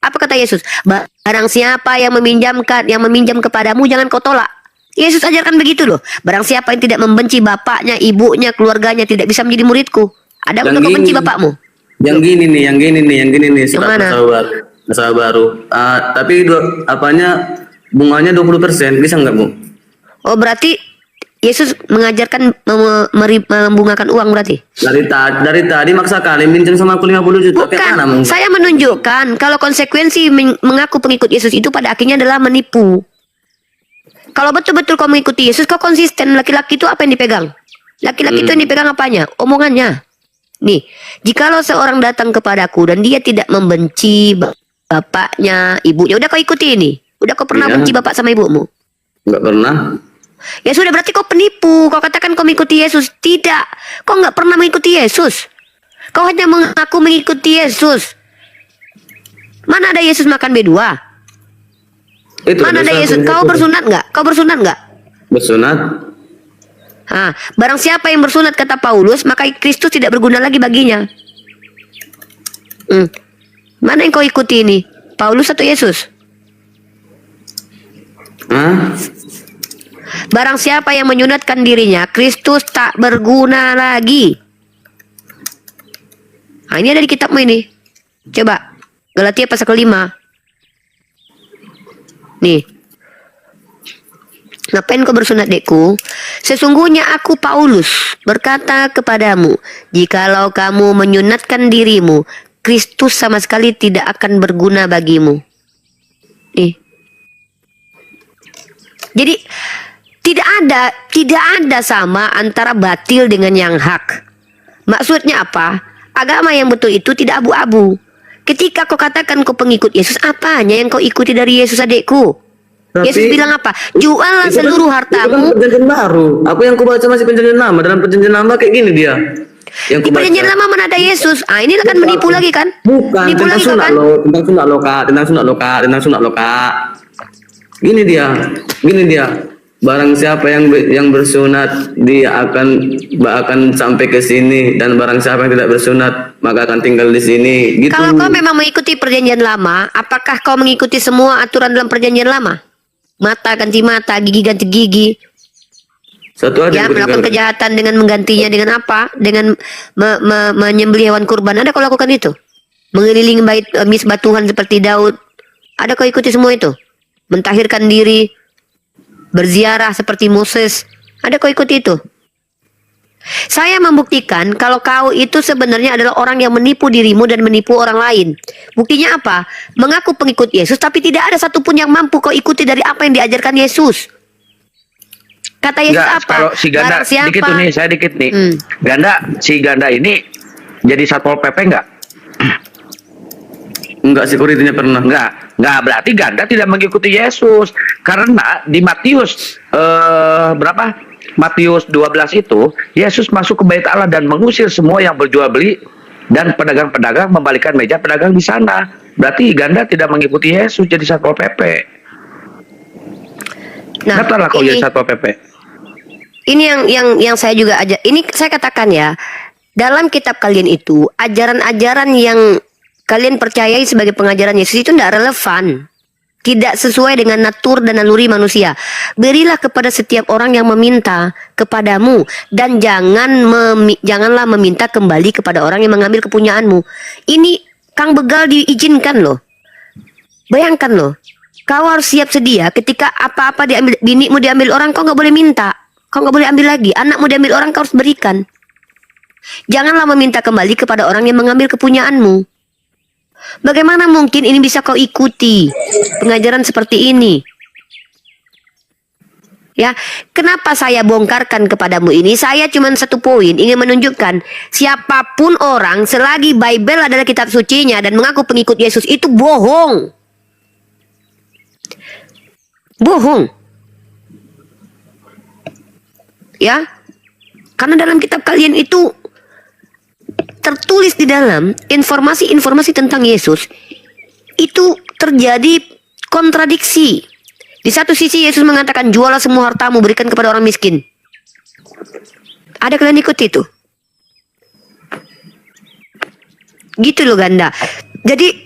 Apa kata Yesus? Barang siapa yang meminjam kepadamu jangan kau tolak. Yesus ajarkan begitu loh. Barang siapa yang tidak membenci bapaknya, ibunya, keluarganya tidak bisa menjadi muridku. Ada untuk membenci bapakmu. Yang gini nih, surat masalah baru. Tapi bunganya 20%, bisa nggak Bu? Oh berarti Yesus mengajarkan membungakan uang berarti? Dari tadi maksa kali minjem sama aku 50 juta. Bukan, saya menunjukkan kalau konsekuensi mengaku pengikut Yesus itu pada akhirnya adalah menipu. Kalau betul-betul kau mengikuti Yesus, kau konsisten. Laki-laki itu apa yang dipegang? Laki-laki itu yang dipegang apanya? Omongannya. Nih, jikalau seorang datang kepadaku dan dia tidak membenci bapaknya, ibunya, udah kau ikuti ini. Udah kau pernah benci bapak sama ibumu? Enggak pernah. Ya sudah, berarti kau penipu. Kau katakan kau mengikuti Yesus. Tidak. Kau nggak pernah mengikuti Yesus. Kau hanya mengaku mengikuti Yesus. Mana ada Yesus makan B2? Mana ada Yesus? Kau bersunat nggak? Kau bersunat nggak? Bersunat. Barang siapa yang bersunat kata Paulus, maka Kristus tidak berguna lagi baginya. Mana yang kau ikuti ini? Paulus atau Yesus? Barang siapa yang menyunatkan dirinya, Kristus tak berguna lagi. Ini ada di kitabmu ini. Coba Galatia pasal 5. Nih. Ngapain kau bersunat, dekku? Sesungguhnya aku Paulus berkata kepadamu, jikalau kamu menyunatkan dirimu, Kristus sama sekali tidak akan berguna bagimu. Nih. Jadi tidak ada sama antara batil dengan yang hak. Maksudnya apa? Agama yang betul itu tidak abu-abu. Ketika kau katakan kau pengikut Yesus, apanya yang kau ikuti dari Yesus, adekku? Yesus bilang apa? Juallah seluruh hartamu. Itu perjanjian baru. Aku yang kubaca masih perjanjian lama. Dalam perjanjian lama kayak gini dia. Di perjanjian lama mana ada Yesus? Ini kan menipu lagi kan? Bukan. Menipu lagi kan? Tentang sunat lo kak. Gini dia. Barang siapa yang bersunat, dia akan sampai ke sini, dan barang siapa yang tidak bersunat maka akan tinggal di sini. Gitu. Kalau kau memang mengikuti perjanjian lama, apakah kau mengikuti semua aturan dalam perjanjian lama? Mata ganti mata, gigi ganti gigi. Satu aja. Melakukan kejahatan dengan menggantinya dengan apa? Dengan menyembelih hewan kurban. Ada kau lakukan itu? Mengelilingi misbah Tuhan seperti Daud. Ada kau ikuti semua itu? Mentahirkan diri, berziarah seperti Moses. Ada kau ikuti itu? Saya membuktikan kalau kau itu sebenarnya adalah orang yang menipu dirimu dan menipu orang lain. Buktinya apa? Mengaku pengikut Yesus, tapi tidak ada satupun yang mampu kau ikuti dari apa yang diajarkan Yesus. Kata Yesus apa? Kalau si Ganda, dikit nih. Si Ganda ini jadi Satpol PP enggak? Enggak, security-nya pernah. Enggak, berarti Ganda tidak mengikuti Yesus. Karena di Matius Matius 12 itu, Yesus masuk ke bait Allah dan mengusir semua yang berjual beli dan pedagang-pedagang membalikan meja pedagang di sana. Berarti Ganda tidak mengikuti Yesus jadi Satpol PP. Nah, katalah kau jadi Satpol PP. Ini yang saya juga ini saya katakan ya, dalam kitab kalian itu ajaran-ajaran yang kalian percayai sebagai pengajaran Yesus itu tidak relevan, tidak sesuai dengan natur dan naluri manusia. Berilah kepada setiap orang yang meminta kepadamu, dan janganlah meminta kembali kepada orang yang mengambil kepunyaanmu. Ini Kang Begal diizinkan loh. Bayangkan loh, Kau harus siap sedia ketika apa-apa diambil, binimu diambil orang, kau nggak boleh minta. Kau nggak boleh ambil lagi. Anakmu diambil orang, kau harus berikan. Janganlah meminta kembali kepada orang yang mengambil kepunyaanmu. Bagaimana mungkin ini bisa kau ikuti pengajaran seperti ini? Ya, kenapa saya bongkarkan kepadamu ini? Saya cuma satu poin, ingin menunjukkan siapapun orang selagi Bible adalah kitab sucinya dan mengaku pengikut Yesus itu bohong. Bohong. Ya, karena dalam kitab kalian itu tertulis di dalam informasi-informasi tentang Yesus itu terjadi kontradiksi. Di satu sisi Yesus mengatakan jualah semua hartamu, berikan kepada orang miskin. Ada kalian ikut itu? Gitu loh Ganda. Jadi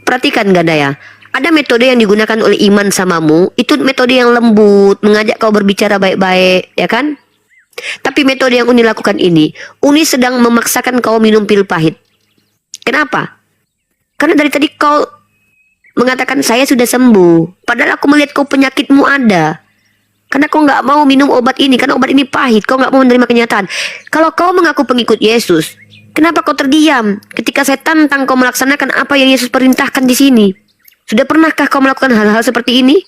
perhatikan Ganda ya. Ada metode yang digunakan oleh iman samamu, itu metode yang lembut, mengajak kau berbicara baik-baik, ya kan? Tapi metode yang Uni lakukan ini, Uni sedang memaksakan kau minum pil pahit. Kenapa? Karena dari tadi kau mengatakan saya sudah sembuh, padahal aku melihat kau penyakitmu ada. Karena kau nggak mau minum obat ini, karena obat ini pahit, kau nggak mau menerima kenyataan. Kalau kau mengaku pengikut Yesus, kenapa kau terdiam ketika saya tantang kau melaksanakan apa yang Yesus perintahkan di sini? Sudah pernahkah kau melakukan hal-hal seperti ini?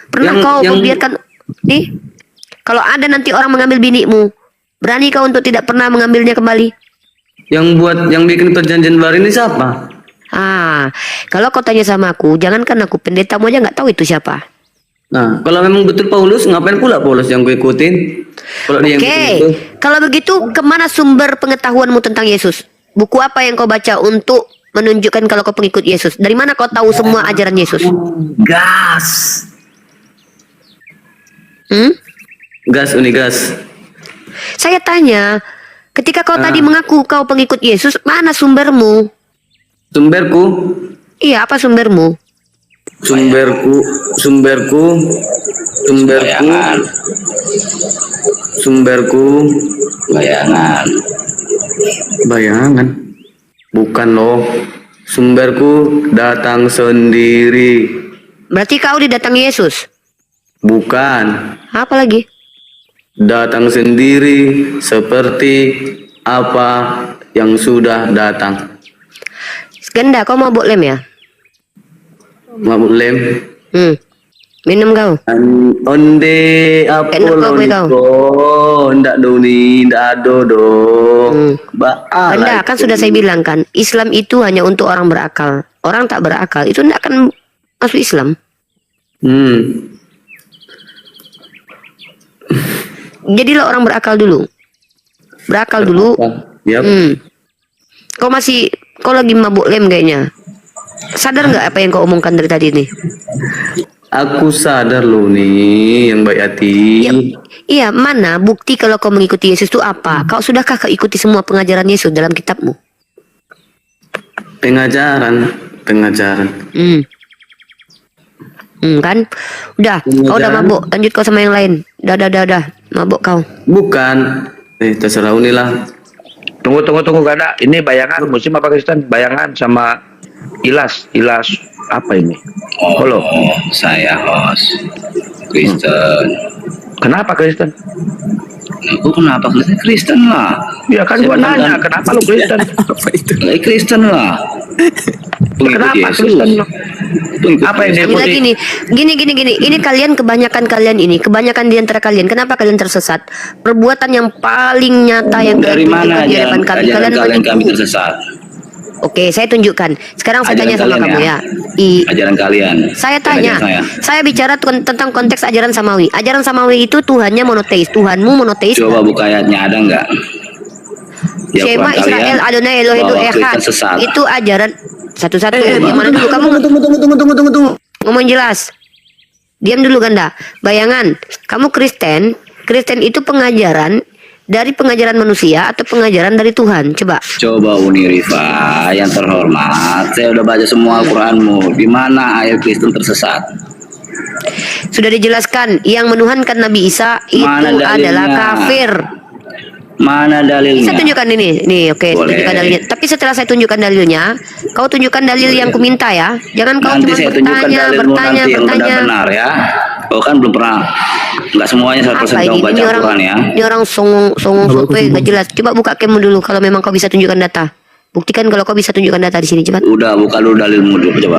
Pernah kau membiarkan nih? Kalau ada nanti orang mengambil binimu, berani kau untuk tidak pernah mengambilnya kembali? Yang bikin perjanjian baru ini siapa? Kalau kau tanya sama aku, jangankan aku, pendetamu aja nggak tahu itu siapa. Nah, kalau memang betul Paulus, ngapain pula Paulus yang gue ikutin? Kalau dia yang bikin itu. Kalau begitu, kemana sumber pengetahuanmu tentang Yesus? Buku apa yang kau baca untuk menunjukkan kalau kau pengikut Yesus? Dari mana kau tahu semua ajaran Yesus? Gas. Gas, Uni gas. Saya tanya, ketika kau tadi mengaku kau pengikut Yesus, mana sumbermu? Sumberku? Iya, apa sumbermu? Sumberku. Bayangan. Bukan loh. Sumberku datang sendiri. Berarti kau didatangi Yesus? Bukan. Apa lagi? Datang sendiri seperti apa yang sudah datang. Ganda, kau mabuk lem ya? Mabuk lem? Minum kau? Onde apa lo? Ndak doni, ndak ado dong. Ganda, kan sudah saya bilang kan, Islam itu hanya untuk orang berakal. Orang tak berakal itu tidak akan masuk Islam. Jadilah orang berakal dulu. Berakal dulu. Yep. Kau lagi mabuk lem kayaknya. Sadar nggak apa yang kau omongkan dari tadi nih? Aku sadar loh nih, yang baik hati. Iya, mana bukti kalau kau mengikuti Yesus itu apa? Kau sudahkah kau ikuti semua pengajaran Yesus dalam kitabmu? Pengajaran. Kan? Udah, kau udah mabuk. Lanjut kau sama yang lain. Dah. Mabuk kau. Bukan. Terserah Uni lah. Tunggu gak ada. Ini bayangan Muslim apa Kristen? Bayangan sama Ilas apa ini? Halo. Saya host Kristen. Kenapa Kristen? Aku kenapa Kristen lah? Ya kan gua nanya, kenapa lu Kristen? Apa itu? Kristen lah. Kenapa Kristen lu? Apa yang dia lagi nih? Gini. Ini kebanyakan di antara kalian. Kenapa kalian tersesat? Perbuatan yang paling nyata yang dari mana di hadapan kalian kami tersesat? Oke, saya tunjukkan. Sekarang saya tanya sama kamu ya. Ajaran kalian. Saya tanya. Saya bicara tentang konteks ajaran samawi. Ajaran samawi itu Tuhannya monoteis. Tuhanmu monoteis. Coba buka ayatnya, ada nggak? Shema Israel Adonai Elohim Echad. Itu ajaran satu-satu. Yang mana dulu kamu? Tunggu. Ngomong jelas. Diam dulu Ganda. Bayangan, kamu Kristen itu pengajaran dari pengajaran manusia atau pengajaran dari Tuhan? Coba Uni Rifa yang terhormat, saya udah baca semua Al-Quranmu. Di mana ayat Kristen tersesat? Sudah dijelaskan, yang menuhankan Nabi Isa itu adalah kafir. Mana dalilnya? Saya tunjukkan ini. Nih, oke, saya Boleh. tunjukkan dalilnya. Tapi setelah saya tunjukkan dalilnya, kau tunjukkan dalil yang kuminta ya. Jangan kau Nanti cuma saya tunjukkan bertanya, dalilmu nanti yang bertanya. benar-benar ya. Oh kan belum pernah, nggak semuanya 100% Apa kamu ini? baca Ini orang, Al-Quran ya. ini orang songong sope nggak jelas. Coba buka cammu dulu kalau memang kau bisa tunjukkan data. Buktikan kalau kau bisa tunjukkan data di sini cepat. Udah buka dulu dalilmu dulu coba.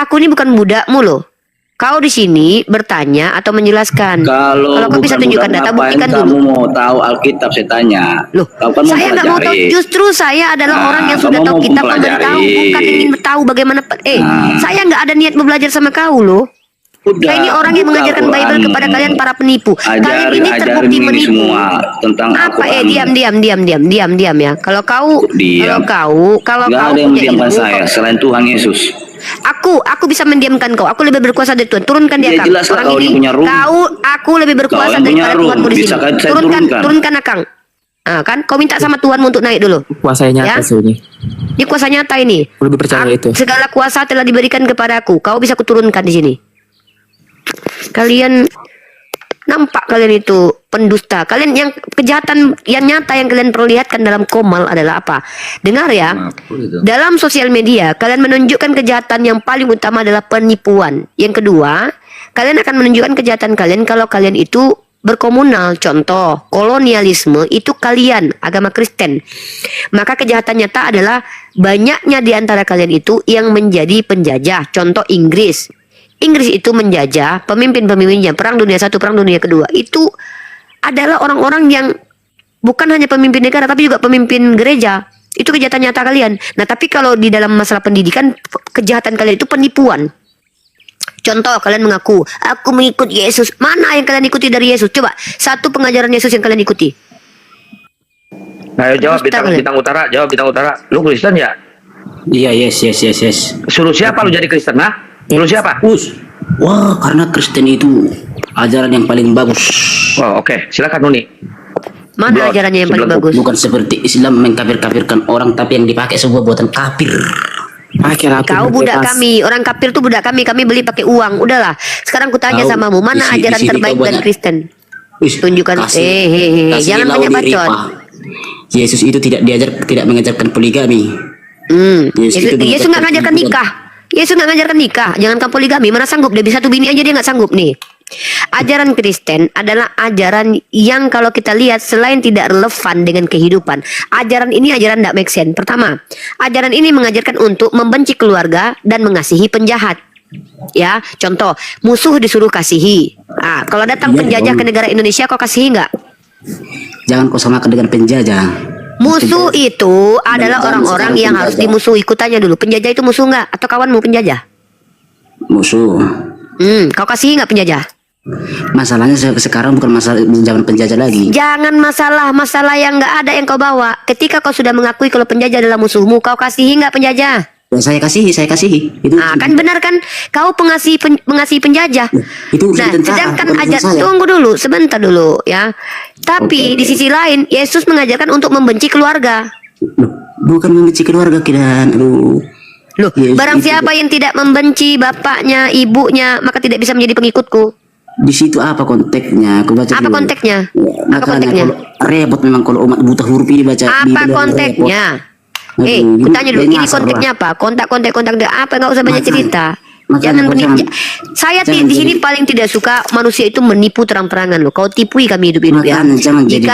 Aku ini bukan budakmu loh. Kau di sini bertanya atau menjelaskan. Kalau kau bisa bukan tunjukkan budak, data, ngapain buktikan kamu dulu. mau tahu Alkitab saya tanya. Loh, Kau kan mau saya nggak mau tahu. pelajari. Justru saya adalah Nah, orang yang sudah kamu tahu mau kitab mempelajari. memberitahu, bukan ingin tahu bagaimana. Saya nggak ada niat mau belajar sama kau loh. Udah, Saya ini orang yang buka mengajarkan Bible Al-Quran. kepada kalian para penipu. Kalian ini terbukti Ajarin ini menipu. semua tentang Apa? Al-Quran. Diam ya. Kalau kau Diam. kalau Nggak kau ada yang punya mendiamkan ilmu, saya selain Tuhan Yesus. aku bisa mendiamkan kau. Aku lebih berkuasa dari Tuhan. Turunkan dia, Ya, Kang. jelas lah, Orang kau ini, yang punya room. aku lebih berkuasa Kau yang punya daripada room. Tuhanmu di Bisa sini. kan saya Turunkan, turunkan? turunkan, Akang. Kan kau minta sama Tuhanmu untuk naik dulu. Kuasanya Ya. atas ini. Ini kuasa nyata ini. Aku lebih percaya itu. Segala kuasa telah diberikan kepadaku. Kau bisa kuturunkan di sini. Kalian nampak kalian itu pendusta. Kalian yang kejahatan yang nyata yang kalian perlihatkan dalam Komal adalah apa? Dengar ya. Dalam sosial media kalian menunjukkan kejahatan yang paling utama adalah penipuan. Yang kedua, kalian akan menunjukkan kejahatan kalian kalau kalian itu berkomunal. Contoh, kolonialisme itu kalian, agama Kristen. Maka kejahatan nyata adalah banyaknya di antara kalian itu yang menjadi penjajah. Contoh Inggris. Inggris itu menjajah pemimpin-pemimpinnya Perang Dunia I, Perang Dunia II. Itu adalah orang-orang yang bukan hanya pemimpin negara tapi juga pemimpin gereja. Itu kejahatan nyata kalian. Nah, tapi kalau di dalam masalah pendidikan, kejahatan kalian itu penipuan. Contoh, kalian mengaku, aku mengikut Yesus. Mana yang kalian ikuti dari Yesus? Coba, satu pengajaran Yesus yang kalian ikuti. Ayo jawab Dusta kalian. bintang utara, jawab bintang utara. Lu Kristen ya? Iya, yes. Suruh siapa lu jadi Kristen, ha? Suruh siapa? Wah, karena Kristen itu ajaran yang paling bagus. Oh, oke. Silakan Nuni. Mana ajarannya yang paling bagus? Bukan seperti Islam mengkafir-kafirkan orang, tapi yang dipakai sebuah buatan kafir. Kau budak kami, orang kafir tuh budak kami beli pakai uang. Udahlah, sekarang kutanya Kau, samamu, mana di ajaran sini terbaik kau dan banyak. Kristen? Tunjukkan. Kasih Jangan lau banyak diri, bacot. Pak. Yesus itu tidak mengajarkan poligami. Yesus nggak ngajarkan nikah. Yesus nggak ngajarkan nikah. Jangankan poligami. Mana sanggup dia bisa satu bini aja, dia nggak sanggup nih. Ajaran Kristen adalah ajaran yang kalau kita lihat selain tidak relevan dengan kehidupan, ajaran ini ajaran tidak make sense. Pertama, ajaran ini mengajarkan untuk membenci keluarga dan mengasihi penjahat. Ya, contoh, musuh disuruh kasihi. Kalau datang penjajah ke negara Indonesia, kau kasihi nggak? Jangan kau samakan dengan penjajah. Musuh itu adalah orang-orang yang harus dimusuhi. Kutanya dulu, penjajah itu musuh nggak? Atau kawanmu penjajah? Musuh. Kau kasihi nggak penjajah? Masalahnya sekarang bukan masalah zaman penjajah lagi. Jangan masalah yang nggak ada yang kau bawa. Ketika kau sudah mengakui kalau penjajah adalah musuhmu, kau kasihi nggak penjajah? Ya, saya kasihi. Itu kan benar kan? Kau mengasihi penjajah. Itu Nah, tentara, sedangkan bukan urusan saya. tunggu dulu, sebentar dulu ya. Tapi di sisi lain, Yesus mengajarkan untuk membenci keluarga. Bukan membenci keluarga, Kidan. Loh, barang siapa yang tidak membenci bapaknya, ibunya, maka tidak bisa menjadi pengikutku. Di situ apa konteksnya? Aku baca Apa dulu. konteksnya? Makanya Apa konteksnya? repot memang kalau umat buta huruf ini baca. Apa Bibel, konteksnya? Aduh, Kutanya dulu, ini ini nyasar konteksnya apa? Kontak apa? Nggak usah banyak Makanya- cerita. makanya Jangan kau menipu. jangan- Saya jangan di sini jadi- paling tidak suka manusia itu menipu terang-terangan loh. Kau tipui kami hidup-hidup ya. Makanya jangan jadi-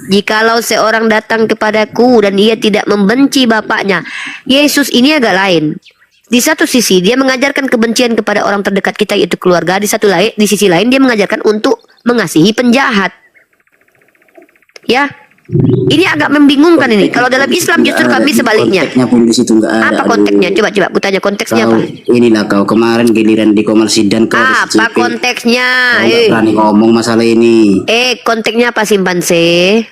Jikalau seorang datang kepadaku dan ia tidak membenci bapaknya, Yesus ini agak lain. Di satu sisi dia mengajarkan kebencian kepada orang terdekat kita yaitu keluarga. Di sisi lain dia mengajarkan untuk mengasihi penjahat. Ya, ini agak membingungkan ini. Kalau dalam Islam justru kami sebaliknya. Konteksnya pun di situ nggak ada. Apa konteksnya? Coba aku tanya konteksnya Kau, apa? inilah kau kemarin giliran di Komar Sidan kau Apa konteksnya? Kau nggak berani ngomong masalah ini. Konteksnya apa simpanse?